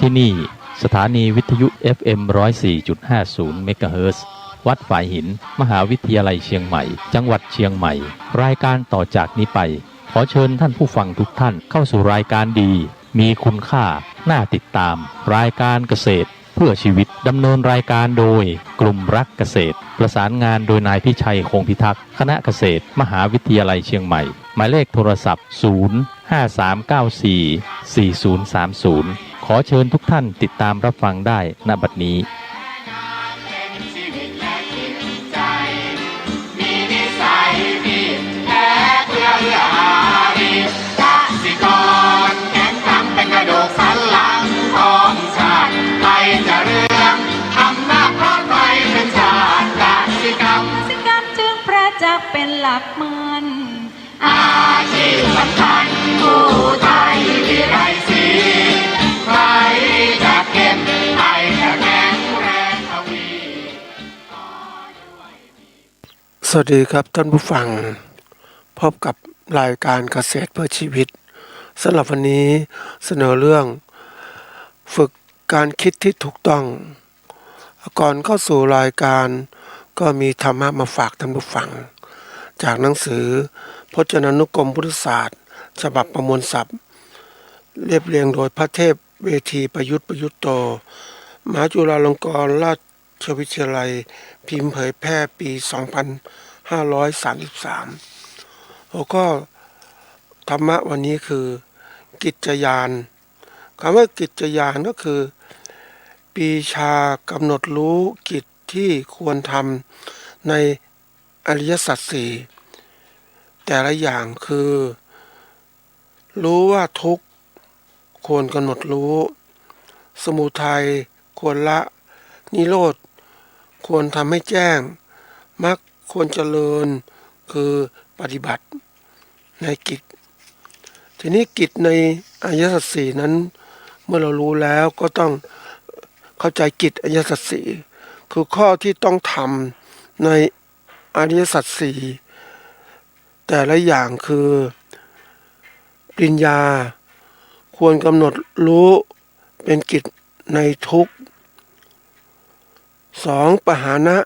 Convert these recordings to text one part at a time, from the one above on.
ที่นี่สถานีวิทยุ FM 104.50 เมกะเฮิรตซ์วัดฝายหินมหาวิทยาลัยเชียงใหม่จังหวัดเชียงใหม่รายการต่อจากนี้ไปขอเชิญท่านผู้ฟังทุกท่านเข้าสู่รายการดีมีคุณค่าน่าติดตามรายการเกษตรเพื่อชีวิตดำเนินรายการโดยกลุ่มรักเกษตรประสานงานโดยนายพิชัยคงพิทักษ์คณะเกษตรมหาวิทยาลัยเชียงใหม่หมายเลขโทรศัพท์053944030ขอเชิญทุกท่านติดตามรับฟังได้ณบัดนี้เป็นหลักมันอาชีพสำคัญผู้ไทยวิไลศรีใครจะเก็บใครจะแข็งแรงทวีสวัสดีครับท่านผู้ฟังพบกับรายการเกษตรเพื่อชีวิตสำหรับวันนี้เสนอเรื่องฝึกการคิดที่ถูกต้องก่อนเข้าสู่รายการก็มีธรรมะมาฝากท่านผู้ฟังจากหนังสือพจนานุกรมพุทธศาสตร์ฉบับประมวลศัพท์เรียบเรียงโดยพระเทพเวทีประยุทธ์โตมหาจุฬาลงกรณราชวิทยาลัยพิมพ์เผยแพร่ปี2533หัวข้อธรรมะวันนี้คือกิจญาณคำว่ากิจญาณก็คือปีชากำหนดรู้กิจที่ควรทำในอริยสัจสี่แต่ละอย่างคือรู้ว่าทุกข์ควรกำหนดรู้สมุทัยควรละนิโรธควรทำให้แจ้งมรรคควรเจริญคือปฏิบัติในกิจทีนี้กิจในอริยสัจสี่นั้นเมื่อเรารู้แล้วก็ต้องเข้าใจกิจอริยสัจสี่คือข้อที่ต้องทำในอริยสัจสี่แต่ละอย่างคือปริญญาควรกำหนดรู้เป็นกิจในทุกข์2ปหานะ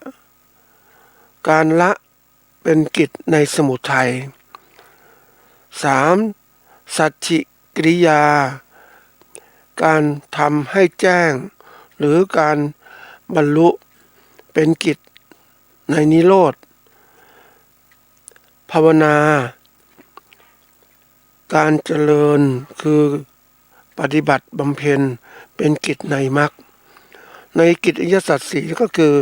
การละเป็นกิจในสมุทัย3สัจฉิกริยาการทำให้แจ้งหรือการบรรลุเป็นกิจในนิโรธภาวนาการเจริญคือปฏิบัติบำเพ็ญเป็นกิจในมรรคในกิจอริยสัจสี่ก็คือ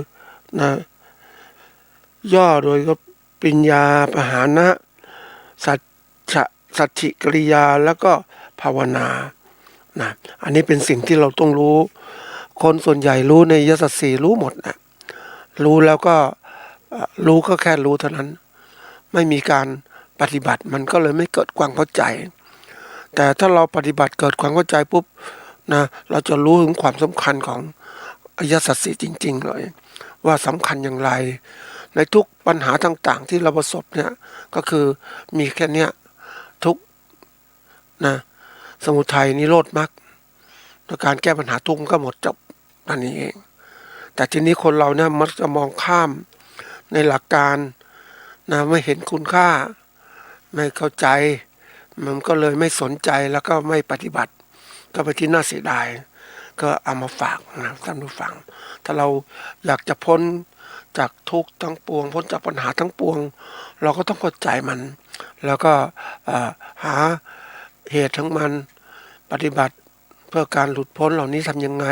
ย่อโดยก็ปัญญาปหานะสัจฉิกริยาแล้วก็ภาวนาอันนี้เป็นสิ่งที่เราต้องรู้คนส่วนใหญ่รู้ในอริยสัจสี่รู้หมดนะรู้แล้วก็รู้ก็แค่รู้เท่านั้นไม่มีการปฏิบัติมันก็เลยไม่เกิดความเข้าใจแต่ถ้าเราปฏิบัติเกิดความเข้าใจปุ๊บเราจะรู้ถึงความสำคัญของอริยสัจสี่จริงๆเลยว่าสำคัญอย่างไรในทุกปัญหาต่างๆที่เราประสบเนี่ยก็คือมีแค่เนี้ยทุกสมุทัยนิโรธมรรคการแก้ปัญหาทุกข์ก็หมดจบอันนี้เองแต่ทีนี้คนเราเนี่ยมักจะมองข้ามในหลักการไม่เห็นคุณค่าไม่เข้าใจมันก็เลยไม่สนใจแล้วก็ไม่ปฏิบัติก็ไปที่น่าเสียดายก็เอามาฝากท่านผู้ฟังถ้าเราอยากจะพ้นจากทุกข์ทั้งปวงพ้นจากปัญหาทั้งปวงเราก็ต้องเข้าใจมันแล้วก็หาเหตุของมันปฏิบัติเพื่อการหลุดพ้นเหล่านี้ทำยังไง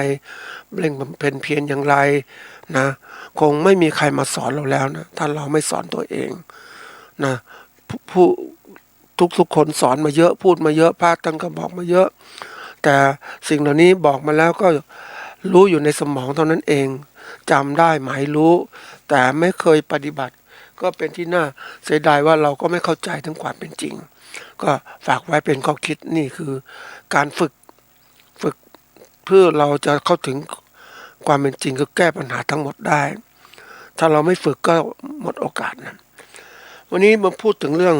เร่งบำเพ็ญเพียรอย่างไรคงไม่มีใครมาสอนเราแล้วนะถ้าเราไม่สอนตัวเองผู้ทุกคนสอนมาเยอะพูดมาเยอะพระท่านก็บอกมาเยอะแต่สิ่งเหล่านี้บอกมาแล้วก็รู้อยู่ในสมองเท่านั้นเองจำได้หมายรู้แต่ไม่เคยปฏิบัติก็เป็นที่น่าเสียดายว่าเราก็ไม่เข้าใจถึงความเป็นจริงก็ฝากไว้เป็นข้อคิดนี่คือการฝึกเพื่อเราจะเข้าถึงความเป็นจริงคือแก้ปัญหาทั้งหมดได้ถ้าเราไม่ฝึกก็หมดโอกาสนะวันนี้มาพูดถึงเรื่อง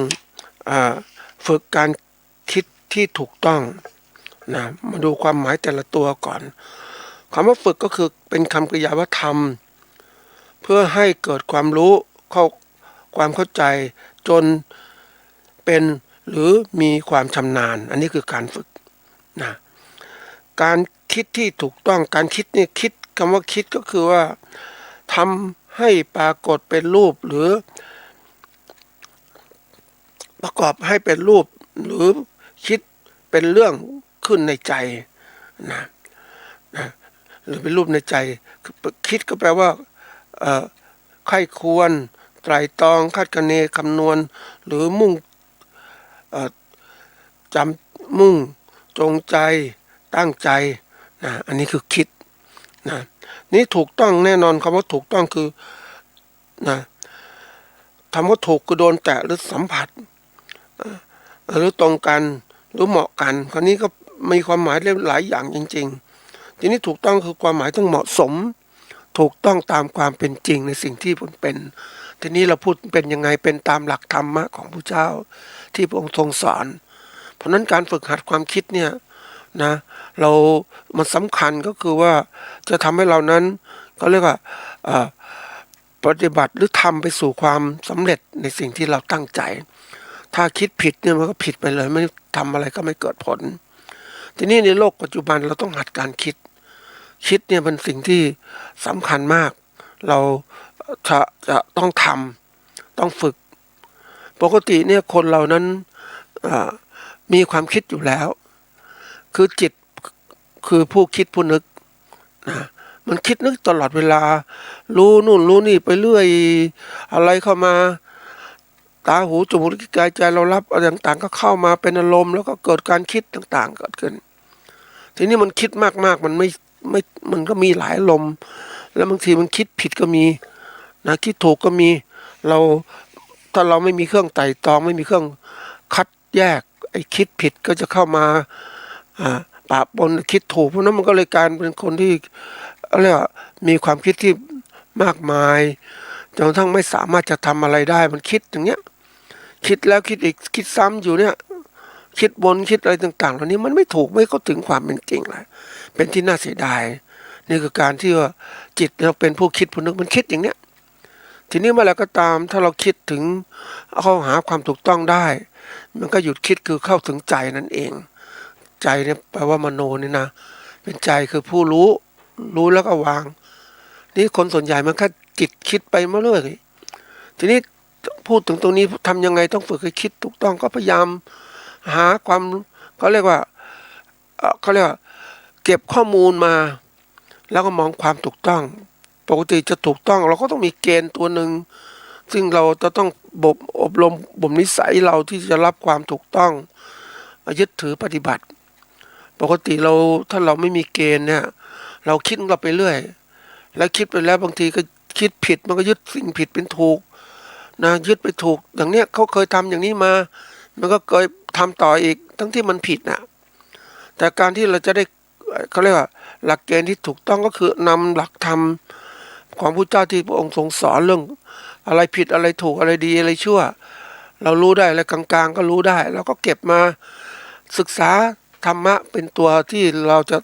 ฝึกการคิดที่ถูกต้อง นะมาดูความหมายแต่ละตัวก่อนคำว่าฝึกก็คือเป็นคำกริยาว่าทำเพื่อให้เกิดความรู้ความเข้าใจจนเป็นหรือมีความชำนาญอันนี้คือการฝึกนะการคิดที่ถูกต้องการคิดนี่คิดคำว่าคิดก็คือว่าทำให้ปรากฏเป็นรูปหรือประกอบให้เป็นรูปหรือคิดเป็นเรื่องขึ้นในใจนะหรือเป็นรูปในใจคิดก็แปลว่าใคร่ควรไตร่ตรองคาดคะเนคำนวณหรือมุ่งจงใจตั้งใจนะอันนี้คือคิดนะนี่ถูกต้องแน่นอนคำว่าถูกต้องคือนะคำว่าถูกคือโดนแตะหรือสัมผัสหรือตรงกันหรือเหมาะกันคราวนี้ก็มีความหมายหลายอย่างจริงๆทีนี้ถูกต้องคือความหมายต้องเหมาะสมถูกต้องตามความเป็นจริงในสิ่งที่มันเป็นทีนี้เราพูดเป็นยังไงเป็นตามหลักธรรมะของพระเจ้าที่พระองค์ทรงสอนเพราะนั้นการฝึกหัดความคิดเนี่ยนะมันสำคัญก็คือว่าจะทำให้เรานั้นก็เรียกว่าปฏิบัติหรือทำไปสู่ความสำเร็จในสิ่งที่เราตั้งใจถ้าคิดผิดเนี่ยมันก็ผิดไปเลยไม่ทำอะไรก็ไม่เกิดผลทีนี้ในโลกปัจจุบันเราต้องหัดการคิดเนี่ยเป็นสิ่งที่สำคัญมากเราจะต้องทำต้องฝึกปกติเนี่ยคนเรานั้นมีความคิดอยู่แล้วคือจิตคือผู้คิดผู้นึกนะมันคิดนึกตลอดเวลารู้นู่นรู้นี่ไปเรื่อยอะไรเข้ามาตาหูจมูกลิ้นกายใจเรารับอะไรต่างๆก็เข้ามาเป็นอารมณ์แล้วก็เกิดการคิดต่างๆเกิดขึ้นทีนี้มันคิดมากๆมันก็มีหลายอารมณ์แล้วบางทีมันคิดผิดก็มีนะคิดถูกก็มีถ้าเราไม่มีเครื่องไต่ตองไม่มีเครื่องคัดแยกไอ้คิดผิดก็จะเข้ามาปะปนคิดถูกเพราะนั้นมันก็เลยกลายเป็นคนที่เรียกว่ามีความคิดที่มากมายจนกระทั่งไม่สามารถจะทำอะไรได้มันคิดอย่างเงี้ยคิดแล้วคิดอีกคิดซ้ำอยู่เนี่ยคิดบนคิดอะไรต่างๆเหล่านี้มันไม่ถูกไม่เข้าถึงความเป็นจริงเลยเป็นที่น่าเสียดายนี่คือการที่ว่าจิตเราเป็นผู้คิดผู้นึกมันคิดอย่างเนี้ยทีนี้เมื่อไรก็ตามถ้าเราคิดถึงเข้าหาความถูกต้องได้มันก็หยุดคิดคือเข้าถึงใจนั่นเองใจเนี่ยแปลว่ามโนนี่นะเป็นใจคือผู้รู้แล้วก็วางนี่คนส่วนใหญ่มันแค่จิตคิดไปเมื่อเรื่อยทีนี้พูดถึงตรงนี้ทำยังไงต้องฝึกให้คิดถูกต้องก็พยายามหาความเขาเรียกว่าเก็บข้อมูลมาแล้วก็มองความถูกต้องปกติจะถูกต้องเราก็ต้องมีเกณฑ์ตัวหนึ่งซึ่งเราจะต้องอบรมบ่มนิสัยเราที่จะรับความถูกต้องยึดถือปฏิบัติปกติถ้าเราไม่มีเกณฑ์เนี่ยเราคิดเราไปเรื่อยแล้วคิดไปแล้วบางทีก็คิดผิดมันก็ยึดสิ่งผิดเป็นถูกนะยึดไปถูกอย่างเนี้ยเขาเคยทำอย่างนี้มามันก็เคยทำต่ออีกทั้งที่มันผิดนะแต่การที่เราจะได้เขาเรียกว่าหลักเกณฑ์ที่ถูกต้องก็คือนำหลักธรรมของพระเจ้าที่พระองค์ทรงสอนเรื่องอะไรผิดอะไรถูกอะไรดีอะไรชั่วเรารู้ได้อะไรกลางๆก็รู้ได้แล้วก็เก็บมาศึกษาธรรมะเป็นตัวที่เราจะ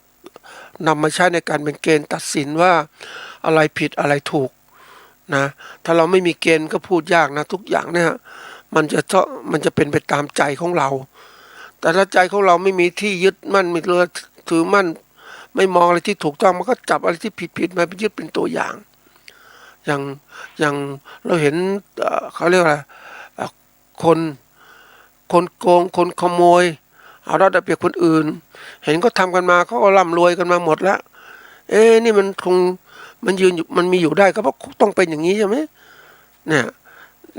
นำมาใช้ในการเป็นเกณฑ์ตัดสินว่าอะไรผิดอะไรถูกนะถ้าเราไม่มีเกณฑ์ก็พูดยากนะทุกอย่างเนี่ยมันจะเป็นไปตามใจของเราแต่ถ้าใจของเราไม่มีที่ยึดมั่นไม่เลยถือมั่นไม่มองอะไรที่ถูกต้องมันก็จับอะไรที่ผิดมาไปยึดเป็นตัวอย่างอย่างเราเห็นเขาเรียกอะไรคนโกงคนขโมยเอารัดเอาเปรียบคนอื่นเห็นก็ทำกันมาเขาก็ร่ำรวยกันมาหมดแล้วนี่มันยืนอยู่มันมีอยู่ได้ก็เพราะต้องเป็นอย่างนี้ใช่ไหมเนี่ย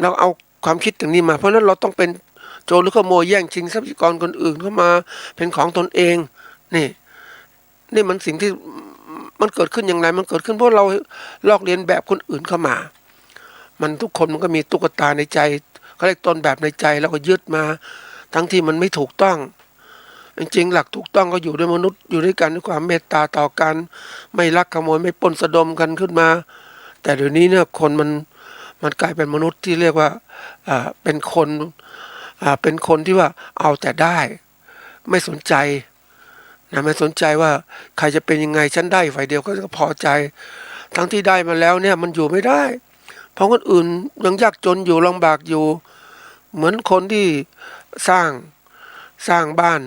เราเอาความคิดอย่างนี้มาเพราะนั้นเราต้องเป็นโจรหรือขโมยแย่งชิงทรัพยากรคนอื่นเข้ามาเป็นของตนเองนี่มันสิ่งที่มันเกิดขึ้นอย่างไรมันเกิดขึ้นเพราะเราลอกเลียนแบบคนอื่นเข้ามามันทุกคนมันก็มีตุ๊กตาในใจเขาเรียกตนแบบในใจแล้วก็ยึดมาทั้งที่มันไม่ถูกต้องจริงๆหลักถูกต้องก็อยู่ด้วยมนุษย์อยู่ด้วยกันด้วยความเมตตาต่อกันไม่ลักขโมยไม่ปล้นสะดมกันขึ้นมาแต่เดี๋ยวนี้เนี่ยคนมันกลายเป็นมนุษย์ที่เรียกว่าเป็นคนที่ว่าเอาแต่ได้ไม่สนใจ นะไม่สนใจว่าใครจะเป็นยังไงฉันได้ฝ่ายเดียวก็พอใจทั้งที่ได้มาแล้วเนี่ยมันอยู่ไม่ได้เพราะคนอื่นยังยากจนอยู่ลำบากอยู่เหมือนคนที่สร้างบ้าน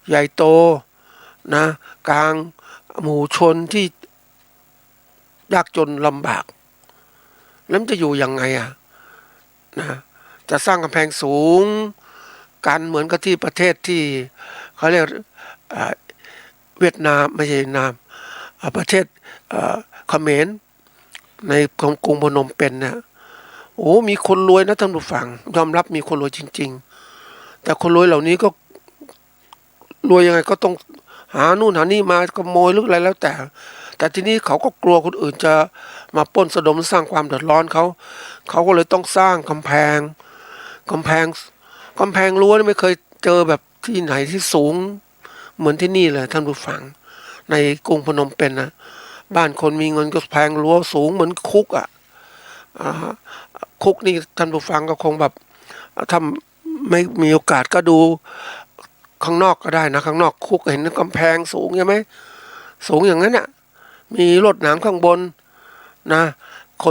ใหญ่โตนะกลางหมู่ชนที่ยากจนลำบากแล้วมันจะอยู่ยังไงนะจะสร้างกำแพงสูงกันเหมือนกับที่ประเทศที่เขาเรียกเวียดนามไม่ใช่เวียดนามประเทศเขมรในกรุงพนมเปญเนี่ยโอ้มีคนรวยนะท่านผู้ฟังยอมรับมีคนรวยจริงๆแต่คนรวยเหล่านี้ก็รวยยังไงก็ต้องหานู่นหานี่มาขโมยหรืออะไรแล้วแต่ทีนี้เขาก็กลัวคนอื่นจะมาปล้นสะดมสร้างความเดือดร้อนเขาก็เลยต้องสร้างกำแพงรั้วนี่ไม่เคยเจอแบบที่ไหนที่สูงเหมือนที่นี่เลยท่านผู้ฟังในกรุงพนมเปญนะบ้านคนมีเงินก็แพงรั้วสูงเหมือนคุกคุกนี่ท่านผู้ฟังก็คงแบบถ้าไม่มีโอกาสก็ดูข้างนอกก็ได้นะข้างนอกคุกเห็นกำแพงสูงใช่ไหมสูงอย่างนั้นน่ะมีรถหนามข้างบนนะค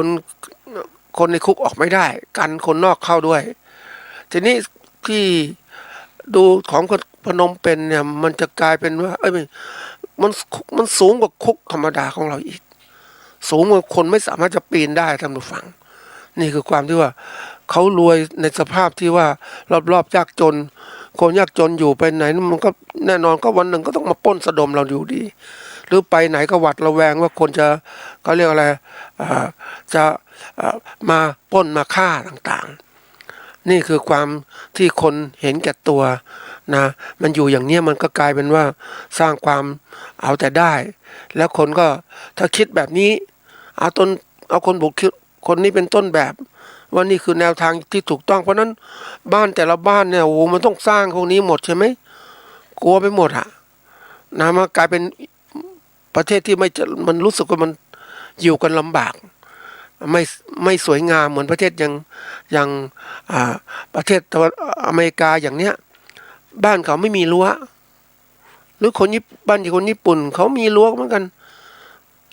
นในคุกออกไม่ได้กันคนนอกเข้าด้วยทีนี้ที่ดูของพนมเปญเนี่ยมันจะกลายเป็นว่ามันสูงกว่าคุกธรรมดาของเราอีกสูงกว่าคนไม่สามารถจะปีนได้ท่านผู้ฟังนี่คือความที่ว่าเขารวยในสภาพที่ว่ารอบๆยากจนคนยากจนอยู่ไปไหนมันก็แน่นอนก็วันหนึ่งก็ต้องมาปล้นสะดมเราอยู่ดีหรือไปไหนก็หวัดระแวงว่าคนจะเขาเรียกอะไรจะมาปล้นมาฆ่าต่างๆนี่คือความที่คนเห็นแก่ตัวนะมันอยู่อย่างนี้มันก็กลายเป็นว่าสร้างความเอาแต่ได้แล้วคนก็ถ้าคิดแบบนี้เอาคนบุกคนนี้เป็นต้นแบบว่านี่คือแนวทางที่ถูกต้องเพราะนั้นบ้านแต่ละบ้านเนี่ยโอ้มันต้องสร้างพวกนี้หมดใช่ไหมกลัวไปหมดนะมันกลายเป็นประเทศที่มันรู้สึกว่ามันอยู่กันลำบากไม่สวยงามเหมือนประเทศอย่างประเทศตะวันอเมริกาอย่างเนี้ยบ้านเขาไม่มีรั้วหรือคนญี่ปุ่นเขามีรั้วเหมือนกัน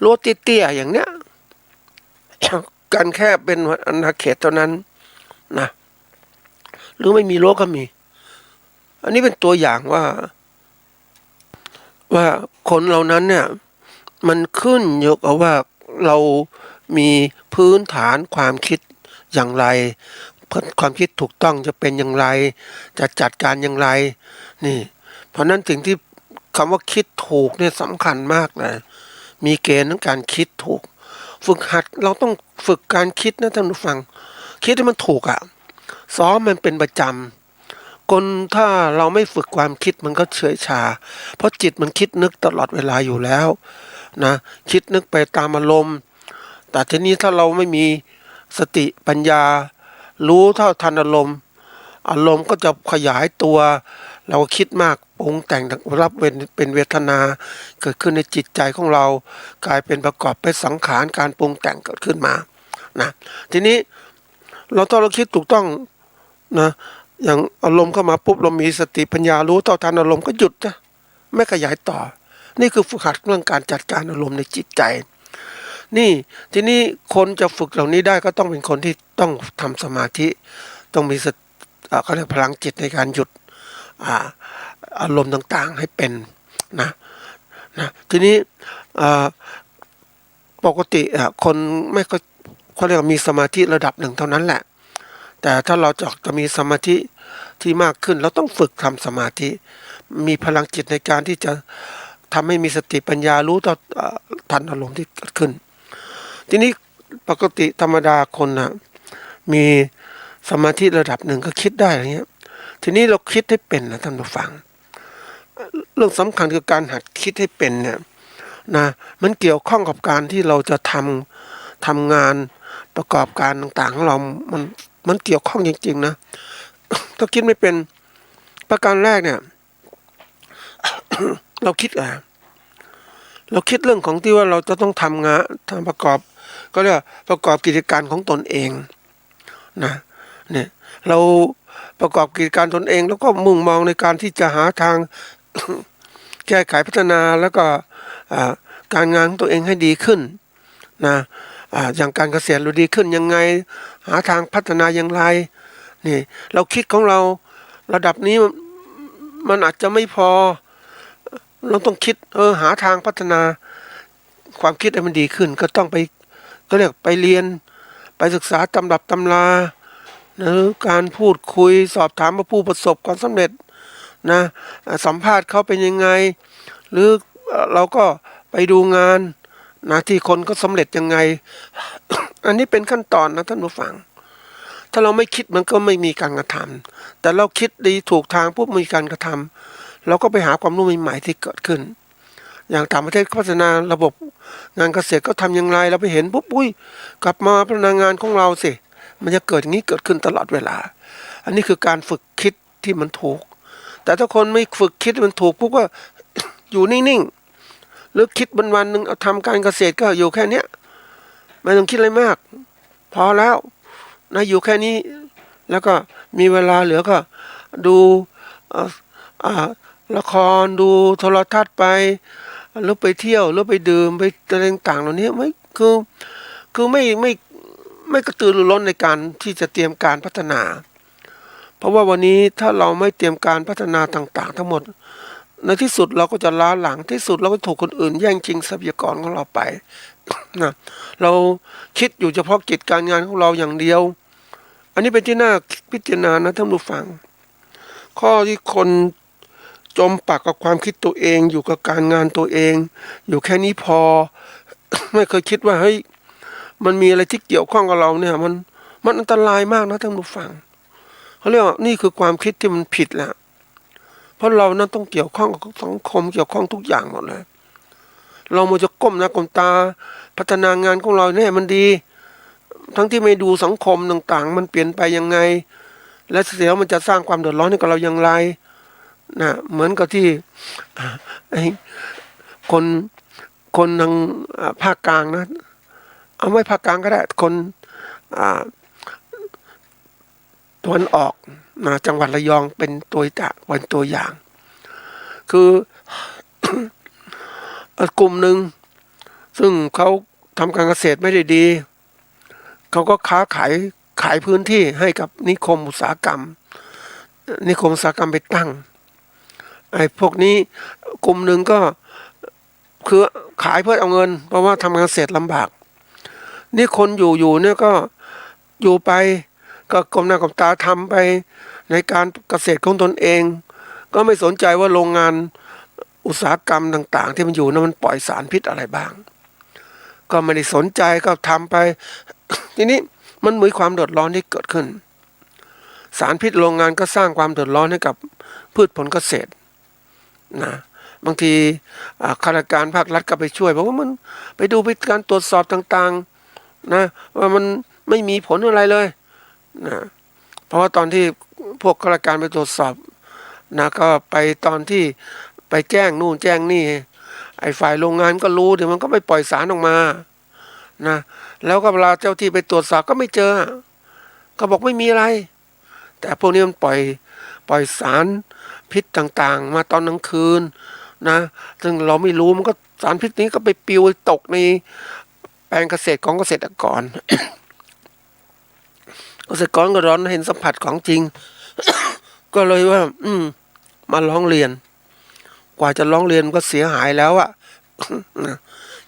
รั้วเตี้ยๆอย่างเนี้ยกันแค่เป็นอาณาเขตเท่านั้นนะหรือไม่มีรั้วก็มีอันนี้เป็นตัวอย่างว่าคนเหล่านั้นเนี่ยมันขึ้นอยู่กับว่าเรามีพื้นฐานความคิดอย่างไรความคิดถูกต้องจะเป็นอย่างไรจะจัดการอย่างไรนี่เพราะนั้นสิ่งที่คำว่าคิดถูกเนี่ยสำคัญมากเลยมีเกณฑ์ในการคิดถูกฝึกหัดเราต้องฝึกการคิดนะท่านผู้ฟังคิดให้มันถูกซ้อมมันเป็นประจำคนถ้าเราไม่ฝึกความคิดมันก็เฉยชาเพราะจิตมันคิดนึกตลอดเวลาอยู่แล้วนะคิดนึกไปตามอารมณ์แต่ทีนี้ถ้าเราไม่มีสติปัญญารู้เท่าทันอารมณ์ก็จะขยายตัวเราคิดมากปรุงแต่งรับเป็นเวทนาเกิดขึ้นในจิตใจของเรากลายเป็นประกอบเป็นสังขารการปรุงแต่งเกิดขึ้นมานะทีนี้ถ้าเราคิดถูกต้องนะอย่างอารมณ์เข้ามาปุ๊บเรามีสติปัญญารู้เท่าทันอารมณ์ก็หยุดนะไม่ขยายต่อนี่คือฝึกหัดเรื่องการจัดการอารมณ์ในจิตใจนี่ทีนี้คนจะฝึกเหล่านี้ได้ก็ต้องเป็นคนที่ต้องทำสมาธิต้องมีเขาเรียกพลังจิตในการหยุดอารมณ์ต่างๆให้เป็นนะทีนี้ปกติคนไม่ก็เขาเรียกว่ามีสมาธิระดับหนึ่งเท่านั้นแหละแต่ถ้าเราจะมีสมาธิที่มากขึ้นเราต้องฝึกทำสมาธิมีพลังจิตในการที่จะทำให้มีสติปัญญารู้ต่อทันอารมณ์ที่เกิดขึ้นทีนี้ปกติธรรมดาคนมีสมาธิระดับหนึ่งก็คิดได้อะไรเงี้ยทีนี้เราคิดให้เป็นนะท่านผู้ฟังเรื่องสำคัญคือการหัดคิดให้เป็นเนี่ยนะมันเกี่ยวข้องกับการที่เราจะทำงานประกอบการต่างๆของเรามันเกี่ยวข้องจริงๆนะถ้าคิดไม่เป็นประการแรกเนี่ย เราคิดเรื่องของที่ว่าเราจะต้องทำงานทำประกอบก็เรียกประกอบกิจการของตนเองนะเนี่ยเราประกอบกิจการตนเองแล้วก็มุ่งมองในการที่จะหาทาง แก้ ก้ไขพัฒนาแล้วก็การงานของตัวเองให้ดีขึ้นนะอย่างการเกษตรเราดีขึ้นยังไงหาทางพัฒนาอย่างไรนี่เราคิดของเราระดับนี้มันอาจจะไม่พอเราต้องคิดหาทางพัฒนาความคิดให้มันดีขึ้นก็ต้องไปก็เรียกไปเรียนไปศึกษาตำรับตำราหรือการพูดคุยสอบถามผู้ประสบความสำเร็จนะสัมภาษณ์เขาเป็นยังไงหรือเราก็ไปดูงานนะที่คนก็สำเร็จยังไง อันนี้เป็นขั้นตอนนะท่านผู้ฟังถ้าเราไม่คิดมันก็ไม่มีการกระทำแต่เราคิดดีถูกทางปุ๊บมีการกระทำเราก็ไปหาความรู้ใหม่ๆที่เกิดขึ้นอย่างต่างประเทศพัฒนาระบบงานเกษตรก็ทำอย่างไรเราไปเห็นปุ๊บกลับมาพัฒนางานของเราสิมันจะเกิดอย่างนี้เกิดขึ้นตลอดเวลาอันนี้คือการฝึกคิดที่มันถูกแต่ถ้าคนไม่ฝึกคิดมันถูกปุ๊บก็อยู่นิ่งๆหรือคิดวันๆนึงเอาทำการเกษตรก็อยู่แค่เนี้ยไม่ต้องคิดอะไรมากพอแล้วนะอยู่แค่นี้แล้วก็มีเวลาเหลือก็ดูละครดูโทรทัศน์ไปหรือไปเที่ยวหรือไปดื่มไปอะไรต่างๆเหล่านี้ไม่คือไม่กระตือรือร้นในการที่จะเตรียมการพัฒนาเพราะว่าวันนี้ถ้าเราไม่เตรียมการพัฒนาต่างๆทั้งหมดในที่สุดเราก็จะล้าหลังที่สุดเราก็ถูกคนอื่นแย่งชิงทรัพยากรของเราไปนะเราคิดอยู่เฉพาะกิจการงานของเราอย่างเดียวอันนี้เป็นที่น่าพิจารณานะท่านผู้ฟังข้อที่คนจมปักกับความคิดตัวเองอยู่กับการงานตัวเองอยู่แค่นี้พอ ไม่เคยคิดว่าเฮ้ยมันมีอะไรที่เกี่ยวข้องกับเราเนี่ยมันอันตรายมากนะท่านผู้ฟังเขาเรียกว่านี่คือความคิดที่มันผิดแหละเพราะเรานั้นต้องเกี่ยวข้องกับสังคมเกี่ยวข้องทุกอย่างหมดเลยเรามัวจะก้มหน้าก้มตาพัฒนางานของเราเนี่ยมันดีทั้งที่ไม่ดูสังคมต่างๆมันเปลี่ยนไปยังไงและเสียมันจะสร้างความเดือดร้อนให้กับเราอย่างไรนะเหมือนกับที่คนทางภาคกลางนะเอาไม่ภาคกลางก็ได้คนตะวันออกนะจังหวัดระยองเป็นตัวอย่างคือ กลุ่มหนึ่งซึ่งเขาทำการเกษตรไม่ได้ดีเขาก็ค้าขายพื้นที่ให้กับนิคมอุตสาหกรรมไปตั้งไอ้พวกนี้กลุ่มหนึ่งก็คือขายเพื่อเอาเงินเพราะว่าทำการเกษตรลำบากนี่คนอยู่เนี่ยก็อยู่ไปก็ก้มหน้าก้มตาทำไปในการเกษตรของตนเองก็ไม่สนใจว่าโรงงานอุตสาหกรรมต่างๆที่มันอยู่นั้นมันปล่อยสารพิษอะไรบ้างก็ไม่ได้สนใจก็ทำไป ทีนี้มันมีความเดือดร้อนที่เกิดขึ้นสารพิษโรงงานก็สร้างความเดือดร้อนให้กับพืชผลเกษตรนะบางทีข้าราชการภาครัฐก็ไปช่วยบอกว่ามันไปดูไปการตรวจสอบต่างๆนะว่ามันไม่มีผลอะไรเลยนะเพราะว่าตอนที่พวกข้าราชการไปตรวจสอบนะก็ไปตอนที่ไปแจ้งนู่นแจ้งนี่ไอ้ฝ่ายโรงงานก็รู้เดี๋ยวมันก็ไปปล่อยสารออกมานะแล้วก็เวลาเจ้าที่ไปตรวจสอบก็ไม่เจอก็บอกไม่มีอะไรแต่พวกนี้มันปล่อยสารพิษต่างๆมาตอนกลางคืนนะซึ่งเราไม่รู้มันก็สารพิษนี้ก็ไปปลิวตกในแปลงเกษตรของเกษตรกร เกษตรกรก็ร้อนเห็นสัมผัสของจริง ก็เลยว่ามาร้องเรียนกว่าจะร้องเรียนก็เสียหายแล้วอะ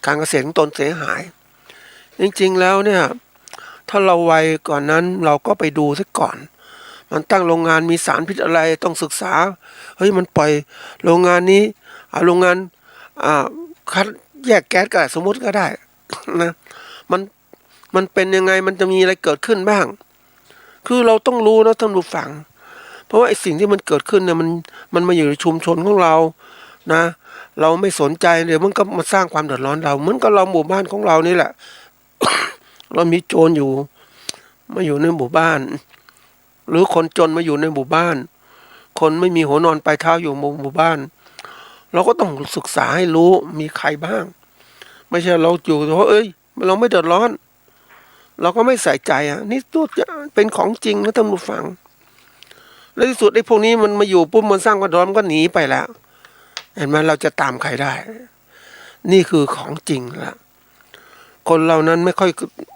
การเกษตรของตนเสียหายจริงๆแล้วเนี่ยถ้าเราไวก่อนนั้นเราก็ไปดูซะก่อนมันตั้งโรงงานมีสารพิษอะไรต้องศึกษาเฮ้ยมันปล่อยโรงงานนี้โรงงานคัดแยกแก๊สก็ได้สมมติก็ได้ นะมันเป็นยังไงมันจะมีอะไรเกิดขึ้นบ้างคือเราต้องรู้นะท่านผู้ฟังเพราะว่าไอ้สิ่งที่มันเกิดขึ้นเนี่ยมันมาอยู่ในชุมชนของเรานะเราไม่สนใจเดี๋ยวมันก็มาสร้างความเดือดร้อนเราเหมือนกับเราหมู่บ้านของเรานี่แหละ เรามีโจรมาอยู่ในหมู่บ้านหรือคนจนมาอยู่ในหมู่บ้านคนไม่มีหัวนอนปลายเท้าอยู่หมู่บ้านเราก็ต้องศึกษาให้รู้มีใครบ้างไม่ใช่เราอยู่เพราะเราไม่เดือดร้อนเราก็ไม่ใส่ใจนี่ตัวเป็นของจริงนะท่านผู้ฟังและที่สุดไอ้พวกนี้มันมาอยู่ปุ๊บมันสร้างความร้อนมันก็หนีไปแล้ว เห็นไหมเราจะตามใครได้นี่คือของจริงละคนเรานั้นไม่ค่อย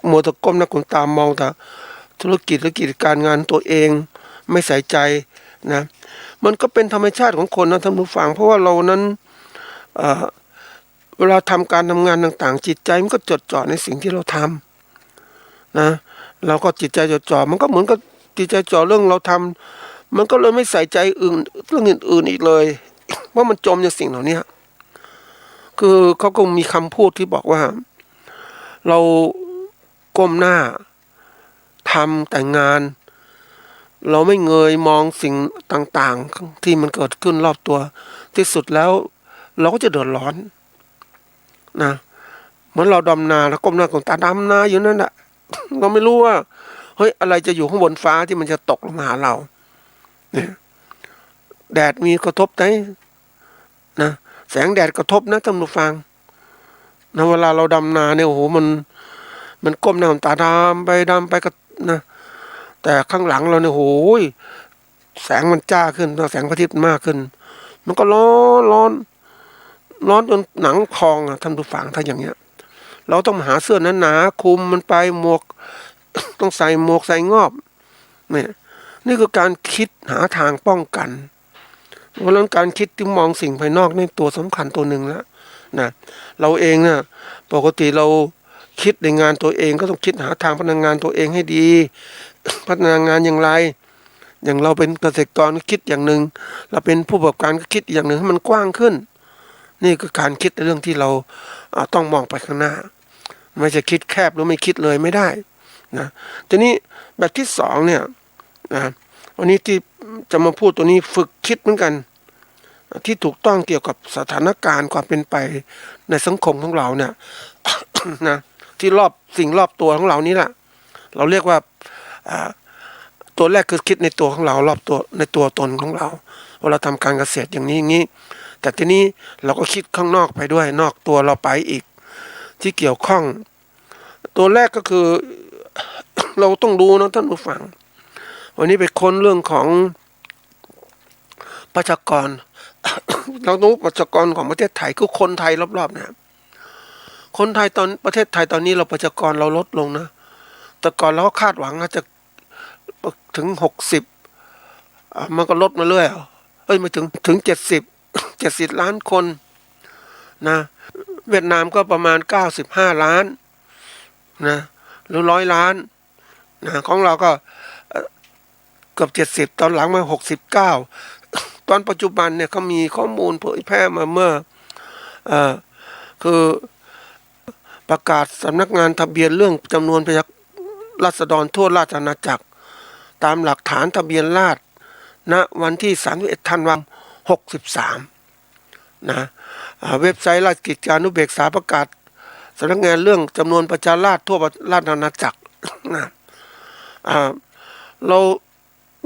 มัวแต่ก้มหน้าก้มตามองแต่ธุรกิจการงานตัวเองไม่ใส่ใจนะมันก็เป็นธรรมชาติของคนนะท่านผู้ฟังเพราะว่าเรานั้นเวลาทำการทำงานต่างๆจิตใจมันก็จดจ่อในสิ่งที่เราทำนะเราก็จิตใจจดจ่อมันก็เหมือนกับจิตใจจ่อเรื่องเราทำมันก็เลยไม่ใส่ใจเรื่องอื่นๆอีกเลยว่ามันจมในสิ่งเหล่านี้คือเขาก็มีคำพูดที่บอกว่าเราก้มหน้าทำแต่งานเราไม่เงยมองสิ่งต่างๆที่มันเกิดขึ้นรอบตัวที่สุดแล้วเราก็จะเดือดร้อนนะเหมือนเราดำนาแล้วก้มหน้าก้มตาดำนาอยู่นั่นแหละเราไม่รู้ว่าเฮ้ยอะไรจะอยู่ข้างบนฟ้าที่มันจะตกลงมาหาเราเนี่ยแดดมีกระทบไหมนะแสงแดดกระทบนะท่านผู้ฟังนะเวลาเราดำนาเนี่ยโอ้โหมันก้มหน้าก้มตาดำไปก็นะแต่ข้างหลังเราเนี่ยโอ้ยแสงมันจ้าขึ้นแสงพระอาทิตย์มากขึ้นมันก็ร้อนจนหนังพองท่านผู้ฟังถ้าอย่างเงี้ยเราต้องหาเสื้อหนาๆคลุมมันไปหมวก ต้องใส่หมวกใส่งอบเนี่ยนี่คือการคิดหาทางป้องกันเพราะฉะนั้นการคิดที่มองสิ่งภายนอกนี่ตัวสำคัญตัวหนึ่งแล้วนะเราเองเนี่ยปกติเราคิดในงานตัวเองก็ต้องคิดหาทางพัฒนางานตัวเองให้ดี พัฒนางานอย่างไรอย่างเราเป็นเกษตรกรก็คิดอย่างหนึ่งเราเป็นผู้ประกอบการก็คิดอย่างหนึ่งให้มันกว้างขึ้นนี่คือการคิดในเรื่องที่เราต้องมองไปข้างหน้าไม่ใช่คิดแคบหรือไม่คิดเลยไม่ได้นะทีนี้แบบที่สองเนี่ยนะวันนี้ที่จะมาพูดตัวนี้ฝึกคิดเหมือนกันที่ถูกต้องเกี่ยวกับสถานการณ์ความเป็นไปในสังคมของเราเนี่ย นะที่สิ่งรอบตัวของเรานี้แหละเราเรียกว่าตัวแรกคือคิดในตัวของเรารอบตัวในตัวตนของเราเวลาทำการเกษตรอย่างนี้แต่ทีนี้เราก็คิดข้างนอกไปด้วยนอกตัวเราไปอีกที่เกี่ยวข้องตัวแรกก็คือ เราต้องรู้นะท่านผู้ฟังวันนี้ไปค้นเรื่องของประชากร เรารู้ประชากรของประเทศไทยคือคนไทยรอบๆเนี่ยคนไทยประเทศไทยตอนนี้เราประชากรเราลดลงนะแต่ก่อนเราก็คาดหวังว่าจะถึง60มันก็ลดมาเรื่อยไม่ถึง70 ล้านคนนะเวียดนามก็ประมาณ95 ล้านนะหรือ100 ล้านนะของเราก็เกือบ70ตอนหลังมา69ตอนปัจจุบันเนี่ยเขามีข้อมูลเผยแพร่มาเมื่อคือประกาศสำนักงานทะเบียนเรื่องจำนวนประชากรราษฎรทั่วราชอาณาจักรตามหลักฐานทะเบียนราษฎรณวันที่31 ธันวาคม 63นะเว็บไซต์ราชกิจจานุเบกษาประกาศสำนักงานเรื่องจำนวนประชาราษฎรทั่วราชอาณาจักรนะเร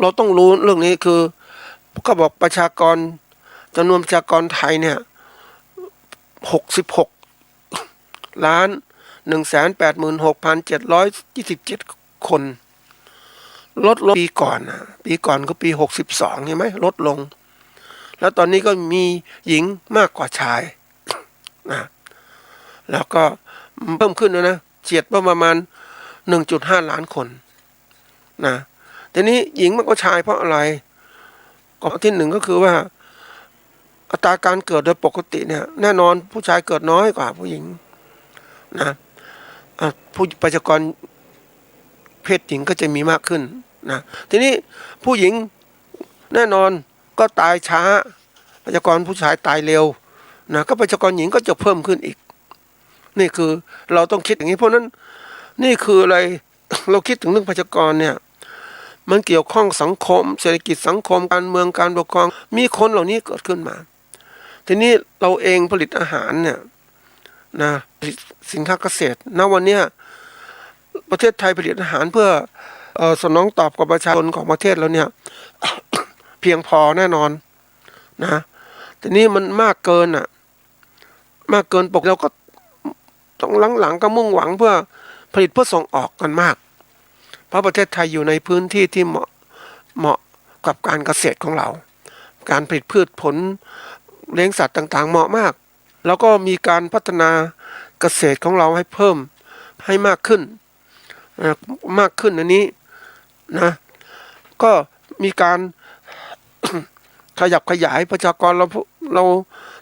าต้องรู้เรื่องนี้คือก็บอกประชากรจำนวนประชากรไทยเนี่ย66,186,727 คนลดลงปีก่อนก็ปี62ใช่ไหมลดลงแล้วตอนนี้ก็มีหญิงมากกว่าชายนะแล้วก็เพิ่มขึ้นนะเฉียดประมาณ 1.5 ล้านคนนะทีนี้หญิงมากกว่าชายเพราะอะไรข้อที่หนึ่งก็คือว่าอัตราการเกิดโดยปกติเนี่ยแน่นอนผู้ชายเกิดน้อยกว่าผู้หญิงนะผู้ประชากรเพศหญิงก็จะมีมากขึ้นนะทีนี้ผู้หญิงแน่นอนก็ตายช้าประชากรผู้ชายตายเร็วนะก็ประชากรหญิงก็จะเพิ่มขึ้นอีกนี่คือเราต้องคิดอย่างนี้เพราะนั้นนี่คืออะไร เราคิดถึงเรื่องประชากรเนี่ยมันเกี่ยวข้องสังคมเศรษฐกิจสังคมการเมืองการปกครองมีคนเหล่านี้เกิดขึ้นมาทีนี้เราเองผลิตอาหารเนี่ยนะผลิตสินค้าเกษตรณวันนี้ประเทศไทยผลิตอาหารเพื่อสนองตอบกับประชาชนของประเทศแล้วเนี่ย เพียงพอแน่นอนนะทีนี้มันมากเกินมากเกินปกเราก็ต้องหลังๆก็มุ่งหวังเพื่อผลิตเพื่อส่งออกกันมากเพราะประเทศไทยอยู่ในพื้นที่ที่เหมาะกับการเกษตรของเราการผลิตพืชผล เลี้ยงสัตว์ต่างๆเหมาะมากแล้วก็มีการพัฒนาเกษตรของเราให้เพิ่มให้มากขึ้นมากขึ้นอันนี้นะก็มีการ ขยับขยายประชากรเรา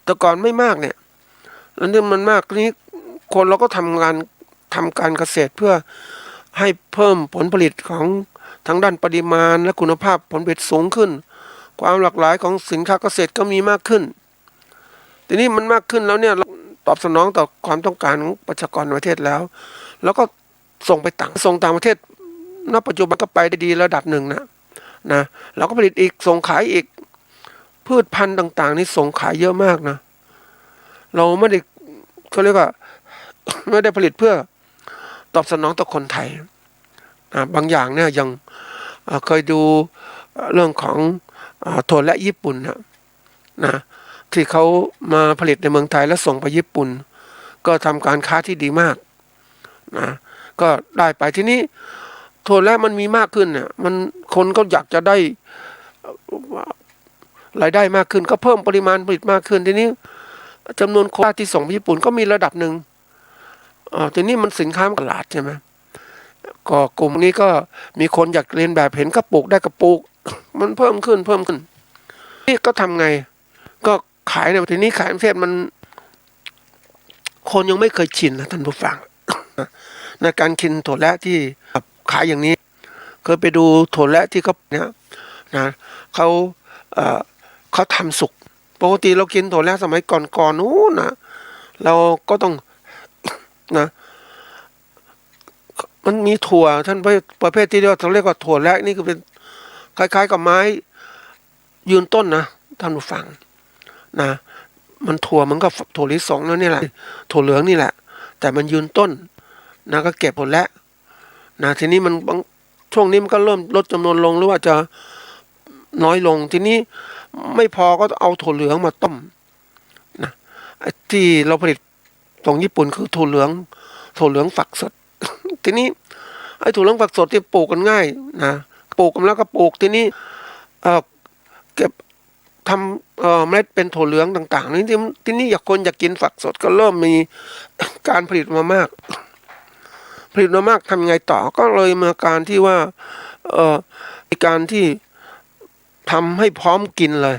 แต่ก่อนไม่มากเนี่ยแล้วนี่มันมากนี้คนเราก็ทำการเกษตรเพื่อให้เพิ่มผลผลิตของทั้งด้านปริมาณและคุณภาพผลผลิตสูงขึ้นความหลากหลายของสินค้าเกษตรก็มีมากขึ้นทีนี้มันมากขึ้นแล้วเนี่ยเราตอบสนองต่อความต้องการของประชากรในประเทศแล้วก็ส่งต่างประเทศณปัจจุบันก็ไปได้ดีระดับหนึ่งนะเราก็ผลิตอีกส่งขายอีกพืชพันธุ์ต่างๆนี่ส่งขายเยอะมากนะเราไม่ได้เขาเรียกว่า ไม่ได้ผลิตเพื่อตอบสนองต่อคนไทยบางอย่างเนี่ยยังเคยดูเรื่องของถั่วและญี่ปุ่นนะที่เขามาผลิตในเมืองไทยแล้วส่งไปญี่ปุ่นก็ทำการค้าที่ดีมากนะก็ได้ไปที่นี้ถั่วและมันมีมากขึ้นเนี่ยมันคนก็อยากจะได้รายได้มากขึ้นก็เพิ่มปริมาณผลิตมากขึ้นทีนี้จำนวนโควต้าที่ส่งไปญี่ปุ่นก็มีระดับหนึ่งทีนี้มันสินค้าตลาดใช่ไหมก็กลุ่มนี้ก็มีคนอยากเรียนแบบเห็นกระปุกได้กระปุก มันเพิ่มขึ้นนี่ก็ทำไงก็ขายในทีนี้ขายประเทศมันคนยังไม่เคยชินนะท่านผู้ฟัง ในการกินถั่วและที่ขายอย่างนี้เคยไปดูถั่วและที่เขาเนี่ยนะเขาทำสุกปกติเรากินถั่วและสมัยก่อนนู้นนะเราก็ต้อง นะมันมีถั่วท่านประเภทที่เรียกว่าถั่วและนี่คือเป็นคล้ายๆกับไม้ยืนต้นนะท่านผู้ฟังนะมันถั่วมันก็ถั่วลิสงแล้วนี่แหละถั่วเหลืองนี่แหละแต่มันยืนต้นนะก็เก็บผลแล้วนะทีนี้มันช่วงนี้มันก็เริ่มลดจำนวนลงหรือว่าจะน้อยลงทีนี้ไม่พอก็เอาถั่วเหลืองมาต้มนะที่เราผลิตตรงญี่ปุ่นคือถั่วเหลืองฝักสด ทีนี้ไอ้ถั่วเหลืองฝักสดที่ปลูกกันง่ายนะปลูกกันแล้วก็ปลูกทีนี้เก็บทำเมล็ดเป็นถั่วเหลืองต่างๆนี่ทีนี้คนอยากกินฝักสดก็เริ่มมี การผลิตมามากทำยังไงต่อก็เลยมาการที่ว่ามีการที่ทำให้พร้อมกินเลย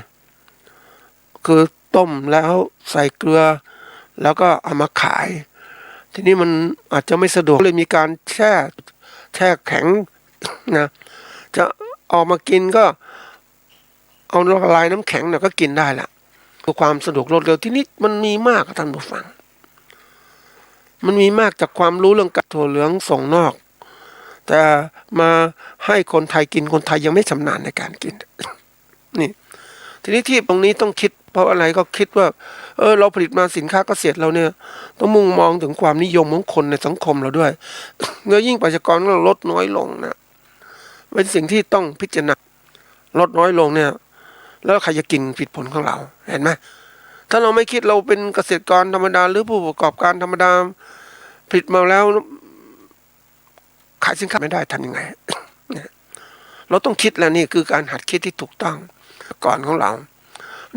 คือต้มแล้วใส่เกลือแล้วก็เอามาขายทีนี้มันอาจจะไม่สะดวกเลยมีการแช่แข็งนะจะออกมากินก็เอาละลายน้ำแข็งเนี่ยก็กินได้ละคือความสะดวกรวดเร็วที่นี้มันมีมากท่านผู้ฟังมันมีมากจากความรู้เรื่องกับถั่วเหลืองส่งนอกแต่มาให้คนไทยกินคนไทยยังไม่ชำนาญในการกิน นี่ทีนี้ที่ตรงนี้ต้องคิดเพราะอะไรก็คิดว่าเราผลิตมาสินค้าเกษตรเราเนี่ยต้องมุ่งมองถึงความนิยมของคนในสังคมเราด้วย เมื่อยิ่งประชากรเราลดน้อยลงนะเป็นสิ่งที่ต้องพิจารณาลดน้อยลงเนี่ยแล้วใครจะกินผลผลของเราเห็นไหมถ้าเราไม่คิดเราเป็นเกษตรกรธรรมดาหรือผู้ประกอบการธรรมดาผลิตมาแล้วขายสินค้าไม่ได้ทำยังไง เราต้องคิดแล้วนี่คือการหัดคิดที่ถูกต้องก่อนของเรา